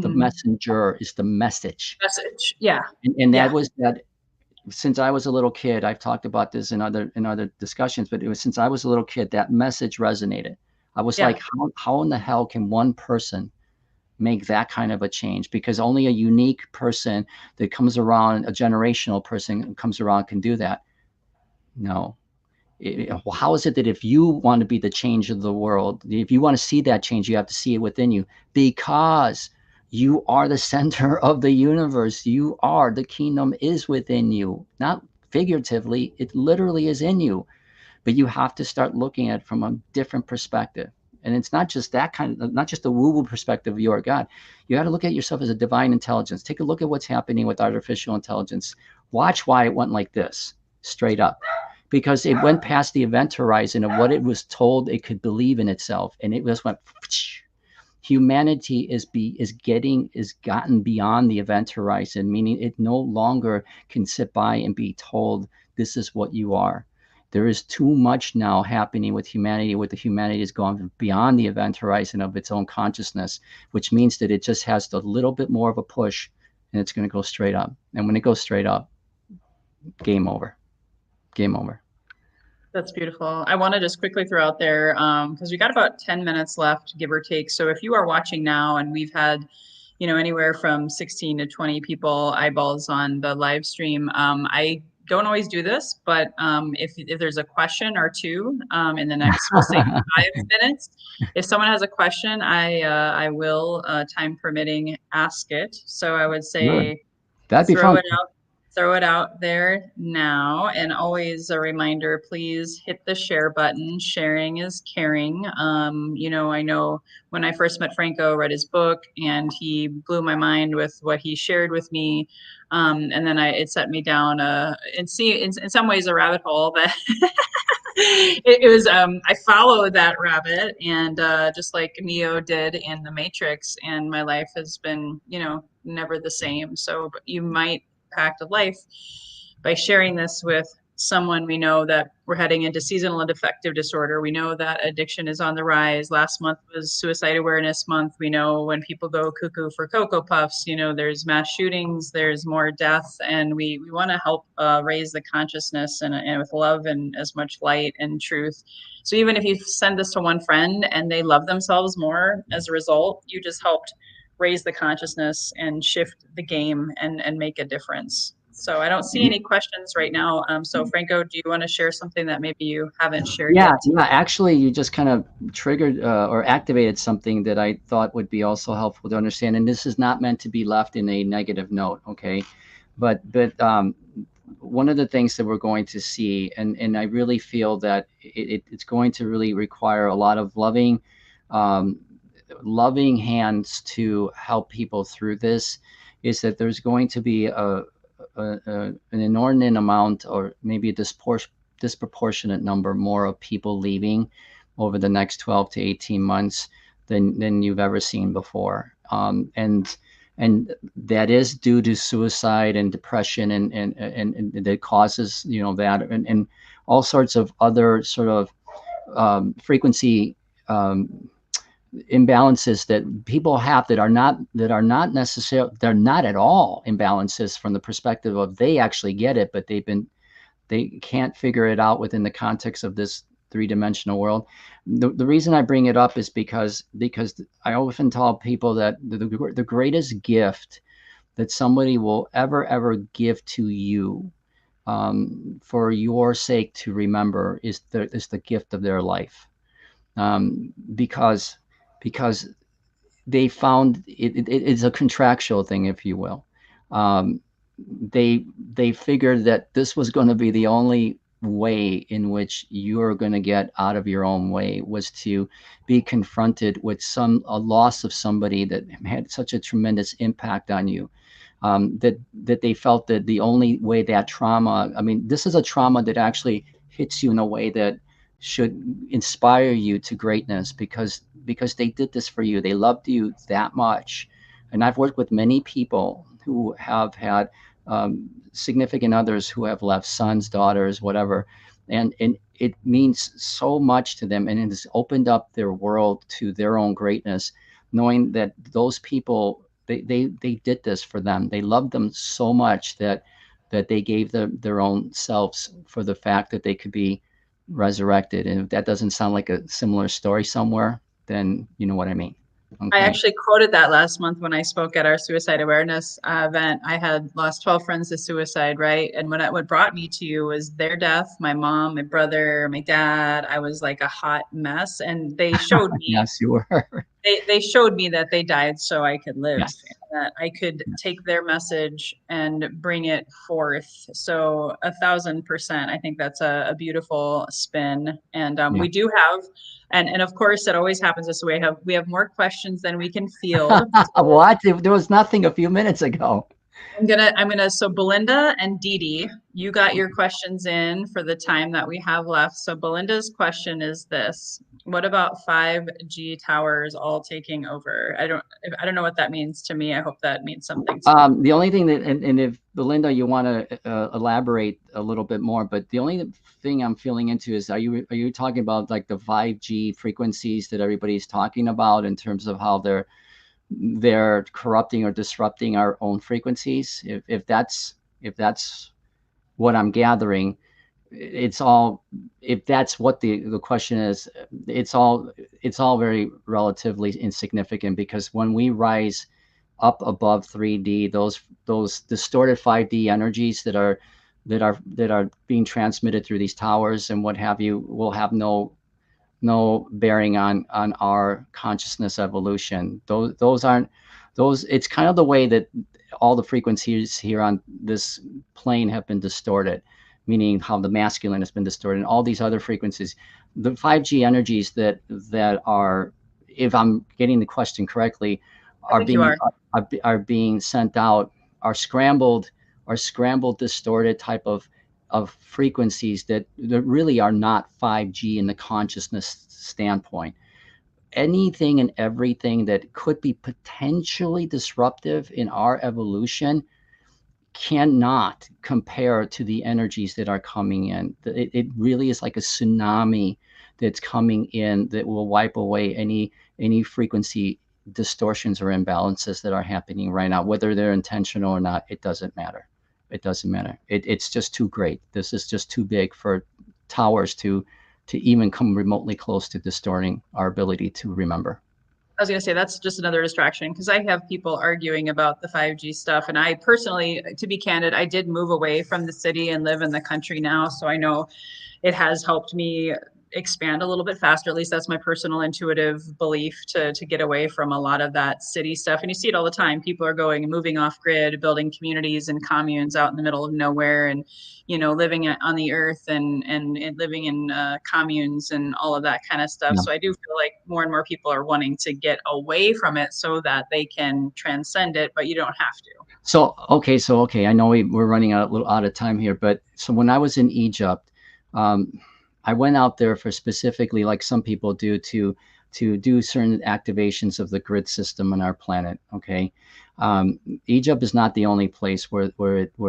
the messenger, it's the message. Message. Yeah. And that Yeah. was that. Since I was a little kid, I've talked about this in other discussions, but it was since I was a little kid that message resonated. I was Yeah. like, how in the hell can one person make that kind of a change? Because only a unique person that comes around, a generational person who comes around, can do that. No. Well, how is it that if you want to be the change of the world, if you want to see that change, you have to see it within you? Because you are the center of the universe. You are, the kingdom is within you, not figuratively, it literally is in you. But you have to start looking at it from a different perspective. And it's not just that kind of, not just the woo woo perspective of your God. You got to look at yourself as a divine intelligence. Take a look at what's happening with artificial intelligence. Watch why it went like this, straight up, because it went past the event horizon of what it was told it could believe in itself, and it just went. Humanity is gotten beyond the event horizon, meaning it no longer can sit by and be told this is what you are. There is too much now happening with humanity, where the humanity has gone beyond the event horizon of its own consciousness, which means that it just has a little bit more of a push, and it's going to go straight up. And when it goes straight up, game over. Game over. That's beautiful. I want to just quickly throw out there, because we got about 10 minutes left, give or take. So if you are watching now, and we've had, anywhere from 16 to 20 people eyeballs on the live stream, I don't always do this, but if there's a question or two in the next, we'll say 5 minutes, if someone has a question, I will, time permitting, ask it. So I would Good. say That'd be throw fun. it out throw it out there now. And always a reminder, please hit the share button. Sharing is caring. I know when I first met Franco, read his book, and he blew my mind with what he shared with me. And then it set me down in some ways a rabbit hole, but it was I followed that rabbit, and just like Neo did in the Matrix, and my life has been never the same. So you might impact a life by sharing this with someone. We know that we're heading into seasonal and affective disorder. We know that addiction is on the rise. Last month was Suicide Awareness Month. We know when people go cuckoo for Cocoa Puffs, there's mass shootings, there's more death, and we want to help raise the consciousness and with love and as much light and truth. So even if you send this to one friend and they love themselves more as a result, you just helped raise the consciousness and shift the game and make a difference. So I don't see any questions right now. So Franco, do you want to share something that maybe you haven't shared Yeah, yet? yeah. Actually, you just kind of triggered or activated something that I thought would be also helpful to understand. And this is not meant to be left in a negative note, okay? But one of the things that we're going to see, and I really feel that it's going to really require a lot of um, loving hands to help people through this, is that there's going to be an inordinate amount, or maybe a disproportionate number more of people leaving over the next 12 to 18 months than you've ever seen before. And that is due to suicide and depression, and that causes that, and all sorts of other sort of frequency um, imbalances that people have that are not necessarily, they're not at all imbalances from the perspective of they actually get it, but they can't figure it out within the context of this three-dimensional world. The reason I bring it up is because I often tell people that the greatest gift that somebody will ever give to you, for your sake to remember, is the gift of their life. Because because they found it's a contractual thing, if you will. Um, they figured that this was going to be the only way in which you're going to get out of your own way, was to be confronted with a loss of somebody that had such a tremendous impact on you, that they felt that the only way that trauma, I mean, this is a trauma that actually hits you in a way that should inspire you to greatness, because they did this for you. They loved you that much. And I've worked with many people who have had significant others who have left, sons, daughters, whatever, and it means so much to them, and it has opened up their world to their own greatness, knowing that those people, they did this for them. They loved them so much that they gave their own selves for the fact that they could be resurrected. And if that doesn't sound like a similar story somewhere, then you know what I mean. I Okay. actually quoted that last month when I spoke at our suicide awareness event. I had lost 12 friends to suicide, right? And what brought me to you was their death, my mom, my brother, my dad. I was like a hot mess. And they showed me Yes, you were. they showed me that they died so I could live, Yes. that I could Yes. take their message and bring it forth. So 1,000%, I think that's a beautiful spin. And Yeah. we do have, and of course, it always happens this way. We have more questions than we can field. So What? There was nothing a few minutes ago. so Belinda and Dee Dee, you got your questions in for the time that we have left. So Belinda's question is this: what about 5G towers all taking over? I don't know what that means to me. I hope that means something to you. The only thing that, and if Belinda, you want to elaborate a little bit more, but the only thing I'm feeling into is, are you talking about like the 5G frequencies that everybody's talking about, in terms of how they're corrupting or disrupting our own frequencies? If that's what I'm gathering, it's all, if that's what the question is, it's all very relatively insignificant, because when we rise up above 3D, those distorted 5D energies that are being transmitted through these towers and what have you, will have no bearing on our consciousness evolution. Those aren't those. It's kind of the way that all the frequencies here on this plane have been distorted, meaning how the masculine has been distorted, and all these other frequencies. The 5G energies that are, if I'm getting the question correctly, I are think you being are. are being sent out, are scrambled, distorted type of frequencies that really are not 5G in the consciousness standpoint. Anything and everything that could be potentially disruptive in our evolution cannot compare to the energies that are coming in. It really is like a tsunami that's coming in that will wipe away any frequency distortions or imbalances that are happening right now, whether they're intentional or not. It doesn't matter. It doesn't matter. It's just too great. This is just too big for towers to even come remotely close to distorting our ability to remember. I was going to say that's just another distraction, because I have people arguing about the 5G stuff. And I personally, to be candid, I did move away from the city and live in the country now. So I know it has helped me expand a little bit faster. At least that's my personal intuitive belief, to get away from a lot of that city stuff. And you see it all the time. People are going and moving off grid, building communities and communes out in the middle of nowhere, and living on the earth, and living in communes and all of that kind of stuff. Yeah. So I do feel like more and more people are wanting to get away from it so that they can transcend it, but you don't have to. So okay, I know we're running a little out of time here, but so when I was in Egypt, um, I went out there for specifically, like some people do, to do certain activations of the grid system on our planet. Okay, um, Egypt is not the only place where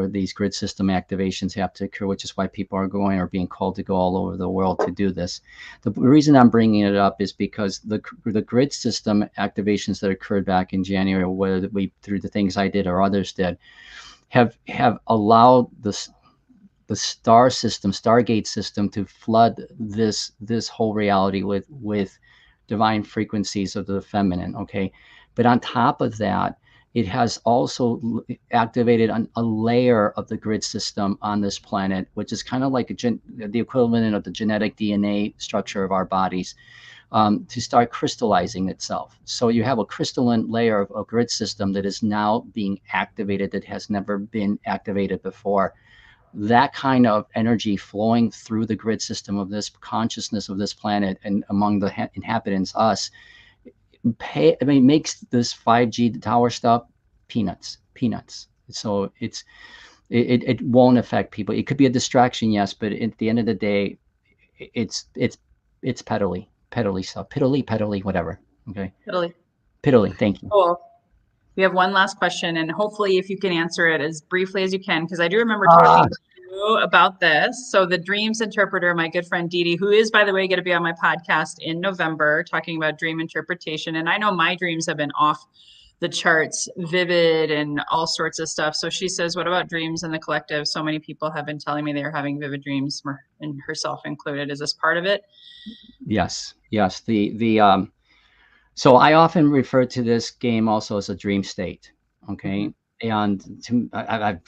these grid system activations have to occur, which is why people are going or being called to go all over the world to do this. The reason I'm bringing it up is because the grid system activations that occurred back in January, whether we through the things I did or others did, have allowed the star system, Stargate system, to flood this whole reality with divine frequencies of the feminine. Okay, but on top of that, it has also activated a layer of the grid system on this planet, which is kind of like the equivalent of the genetic DNA structure of our bodies, to start crystallizing itself. So you have a crystalline layer of a grid system that is now being activated that has never been activated before. That kind of energy flowing through the grid system of this consciousness of this planet and among the inhabitants, us, makes this 5G tower stuff peanuts. So it won't affect people. It could be a distraction, yes, but at the end of the day, it's peddly stuff, piddly, whatever. Okay, Totally. piddly. Thank you. Cool. We have one last question, and hopefully if you can answer it as briefly as you can, because I do remember talking to you about this. So the dreams interpreter, my good friend Dee Dee, who is, by the way, going to be on my podcast in November, talking about dream interpretation. And I know my dreams have been off the charts, vivid and all sorts of stuff. So she says, what about dreams in the collective? So many people have been telling me they're having vivid dreams, and herself included. Is this part of it? Yes. So I often refer to this game also as a dream state. Okay. And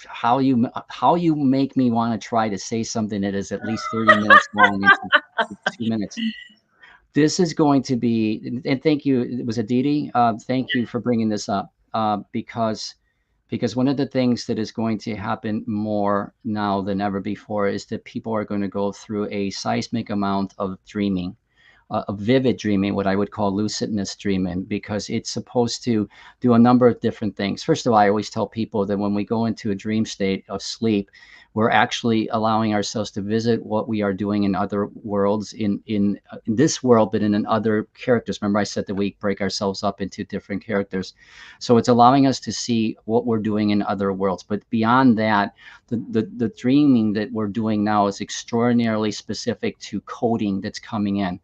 how you make me want to try to say something that is at least 30 minutes long into 2 minutes. This is going to be, and thank you. Was it Dee Dee? Thank you for bringing this up, because one of the things that is going to happen more now than ever before is that people are going to go through a seismic amount of dreaming, a vivid dreaming, what I would call lucidness dreaming, because it's supposed to do a number of different things. First of all, I always tell people that when we go into a dream state of sleep, we're actually allowing ourselves to visit what we are doing in other worlds, in this world, but in other characters. Remember, I said that we break ourselves up into different characters. So it's allowing us to see what we're doing in other worlds. But beyond that, the dreaming that we're doing now is extraordinarily specific to coding that's coming in.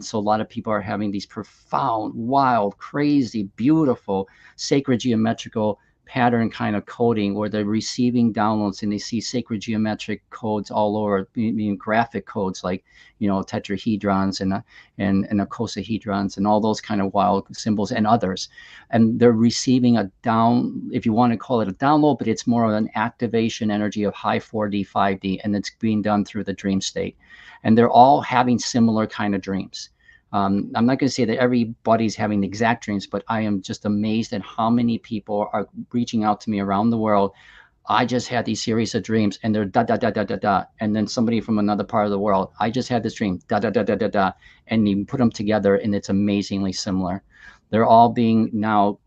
So a lot of people are having these profound, wild, crazy, beautiful, sacred geometrical pattern kind of coding where they're receiving downloads and they see sacred geometric codes all over, graphic codes like, tetrahedrons and icosahedrons and all those kind of wild symbols and others. And they're receiving if you want to call it a download, but it's more of an activation energy of high 4D, 5D, and it's being done through the dream state. And they're all having similar kind of dreams. I'm not going to say that everybody's having the exact dreams, but I am just amazed at how many people are reaching out to me around the world. I just had these series of dreams, and they're da da da da da da, and then somebody from another part of the world, I just had this dream, da da da da da da, and you put them together, and it's amazingly similar. They're all being now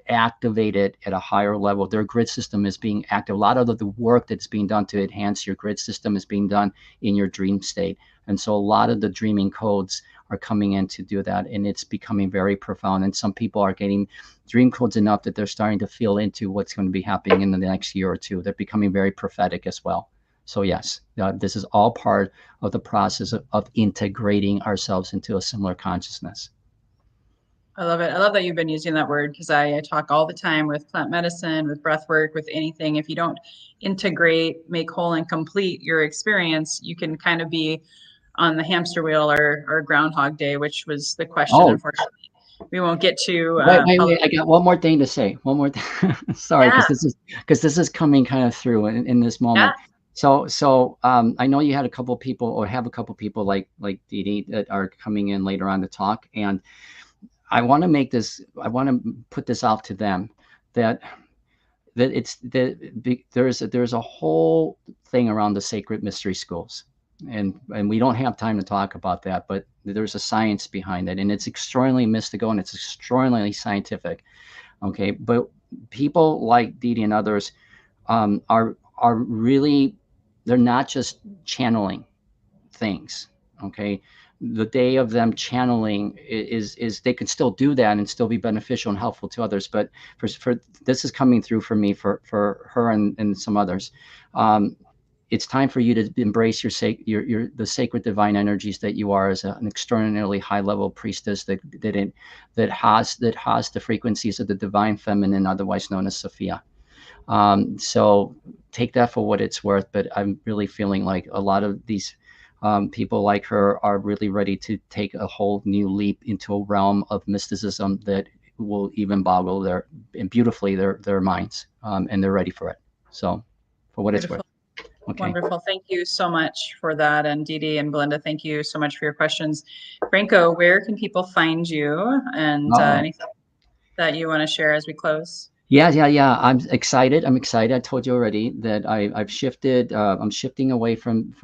activated at a higher level. Their grid system is being active. A lot of the work that's being done to enhance your grid system is being done in your dream state. And so a lot of the dreaming codes are coming in to do that, and it's becoming very profound. And some people are getting dream codes enough that they're starting to feel into what's going to be happening in the next year or two. They're becoming very prophetic as well. So yes, this is all part of the process of integrating ourselves into a similar consciousness. I love it. I love that you've been using that word, because I talk all the time with plant medicine, with breath work, with anything. If you don't integrate, make whole and complete your experience, you can kind of be on the hamster wheel or Groundhog Day, which was the question. Oh. Unfortunately, we won't get to. Wait. I got one more thing to say. One more thing. Sorry, because this is coming kind of through in this moment. Yeah. So I know you had a couple people, or have a couple people like Dee Dee that are coming in later on to talk, and I want to put this out to them that there's a whole thing around the sacred mystery schools. And we don't have time to talk about that, but there's a science behind it, and it's extraordinarily mystical and it's extraordinarily scientific. Okay, but people like Dee Dee and others are really, they're not just channeling things. Okay, the day of them channeling is they can still do that and still be beneficial and helpful to others. But for this is coming through for me, for her and some others. It's time for you to embrace the sacred divine energies that you are as an extraordinarily high level priestess that has the frequencies of the divine feminine, otherwise known as Sophia. So take that for what it's worth. But I'm really feeling like a lot of these people like her are really ready to take a whole new leap into a realm of mysticism that will even boggle their minds, and they're ready for it. So, for what it's worth. Okay. Wonderful. Thank you so much for that. And Dee Dee and Belinda, thank you so much for your questions. Franco, where can people find you, and Oh. anything that you want to share as we close? Yeah. I'm excited. I told you already that I've shifted. I'm shifting away from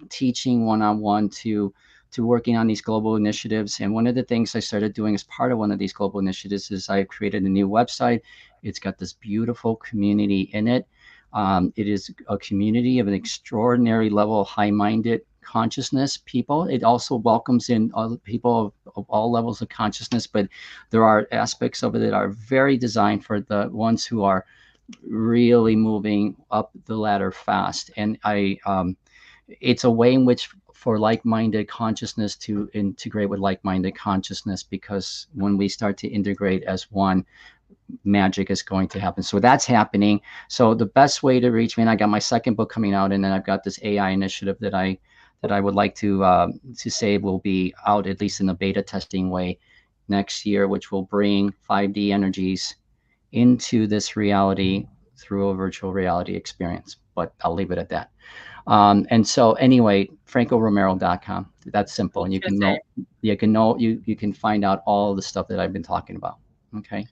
teaching one-on-one to working on these global initiatives. And one of the things I started doing as part of one of these global initiatives is I created a new website. It's got this beautiful community in it. It is a community of an extraordinary level of high-minded consciousness people. It also welcomes in other people of all levels of consciousness, but there are aspects of it that are very designed for the ones who are really moving up the ladder fast. And it's a way in which for like-minded consciousness to integrate with like-minded consciousness, because when we start to integrate as one, magic is going to happen. So that's happening. So the best way to reach me, and I got my second book coming out, and then I've got this AI initiative that I would like to say will be out, at least in the beta testing way, next year, which will bring 5D energies into this reality through a virtual reality experience. But I'll leave it at that. And so anyway, FrancoRomero.com. That's simple, and you can find out all the stuff that I've been talking about. Okay.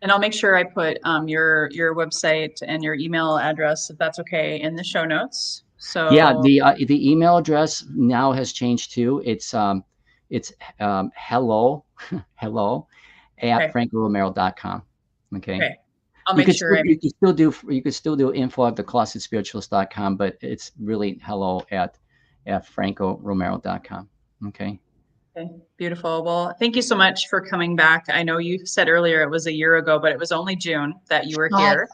And I'll make sure I put your website and your email address, if that's okay, in the show notes. So yeah, the email address now has changed too. It's hello hello at FrancoRomero.com. Okay. Okay. I'll make sure you could still do info at theclosetspiritualist.com, but it's really hello at FrancoRomero.com. Okay. Okay, beautiful. Well, thank you so much for coming back. I know you said earlier it was a year ago, but it was only June that you were here.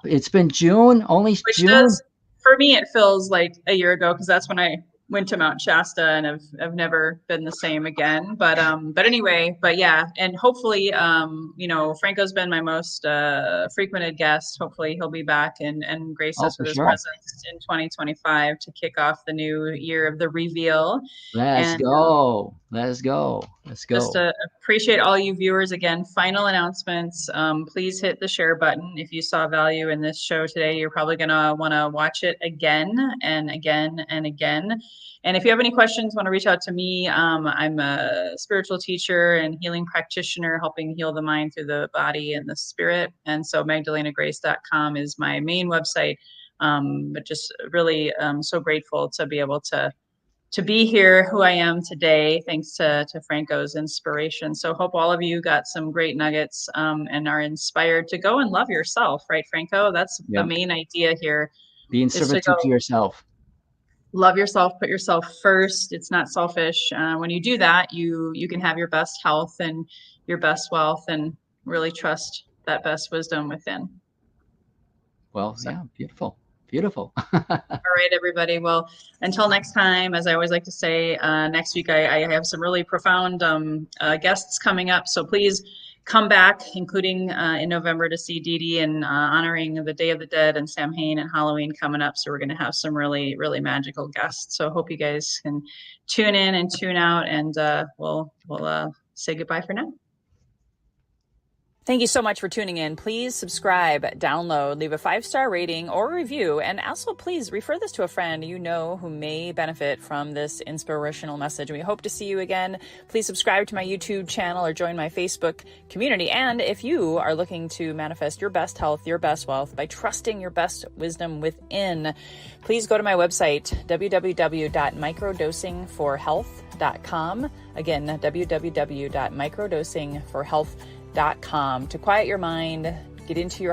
It's been June, only Which June. For me, it feels like a year ago, because that's when I went to Mount Shasta, and I've never been the same again. But anyway, yeah, and hopefully, Franco's been my most frequented guest. Hopefully he'll be back and grace us with his presence in 2025 to kick off the new year of the reveal. Let's go. Just appreciate all you viewers. Again, final announcements. Please hit the share button. If you saw value in this show today, you're probably going to want to watch it again and again and again. And if you have any questions, want to reach out to me. I'm a spiritual teacher and healing practitioner, helping heal the mind through the body and the spirit. And so MagdalenaGrace.com is my main website. But just really so grateful to be able to be here, who I am today, thanks to Franco's inspiration. So hope all of you got some great nuggets and are inspired to go and love yourself, right, Franco? That's the main idea here. Be in servitude to yourself. Love yourself, put yourself first. It's not selfish. When you do that, you can have your best health and your best wealth, and really trust that best wisdom within. Well, yeah, beautiful. All right, everybody. Well, until next time, as I always like to say, next week I have some really profound guests coming up. So please come back, including in November, to see Dee Dee and honoring the Day of the Dead and Samhain and Halloween coming up. So we're going to have some really, really magical guests. So I hope you guys can tune in and tune out, and we'll say goodbye for now. Thank you so much for tuning in. Please subscribe, download, leave a 5-star rating or review, and also please refer this to a friend you know who may benefit from this inspirational message. We hope to see you again. Please subscribe to my YouTube channel or join my Facebook community. And if you are looking to manifest your best health, your best wealth by trusting your best wisdom within, please go to my website, www.microdosingforhealth.com. Again, www.microdosingforhealth.com, to quiet your mind, get into your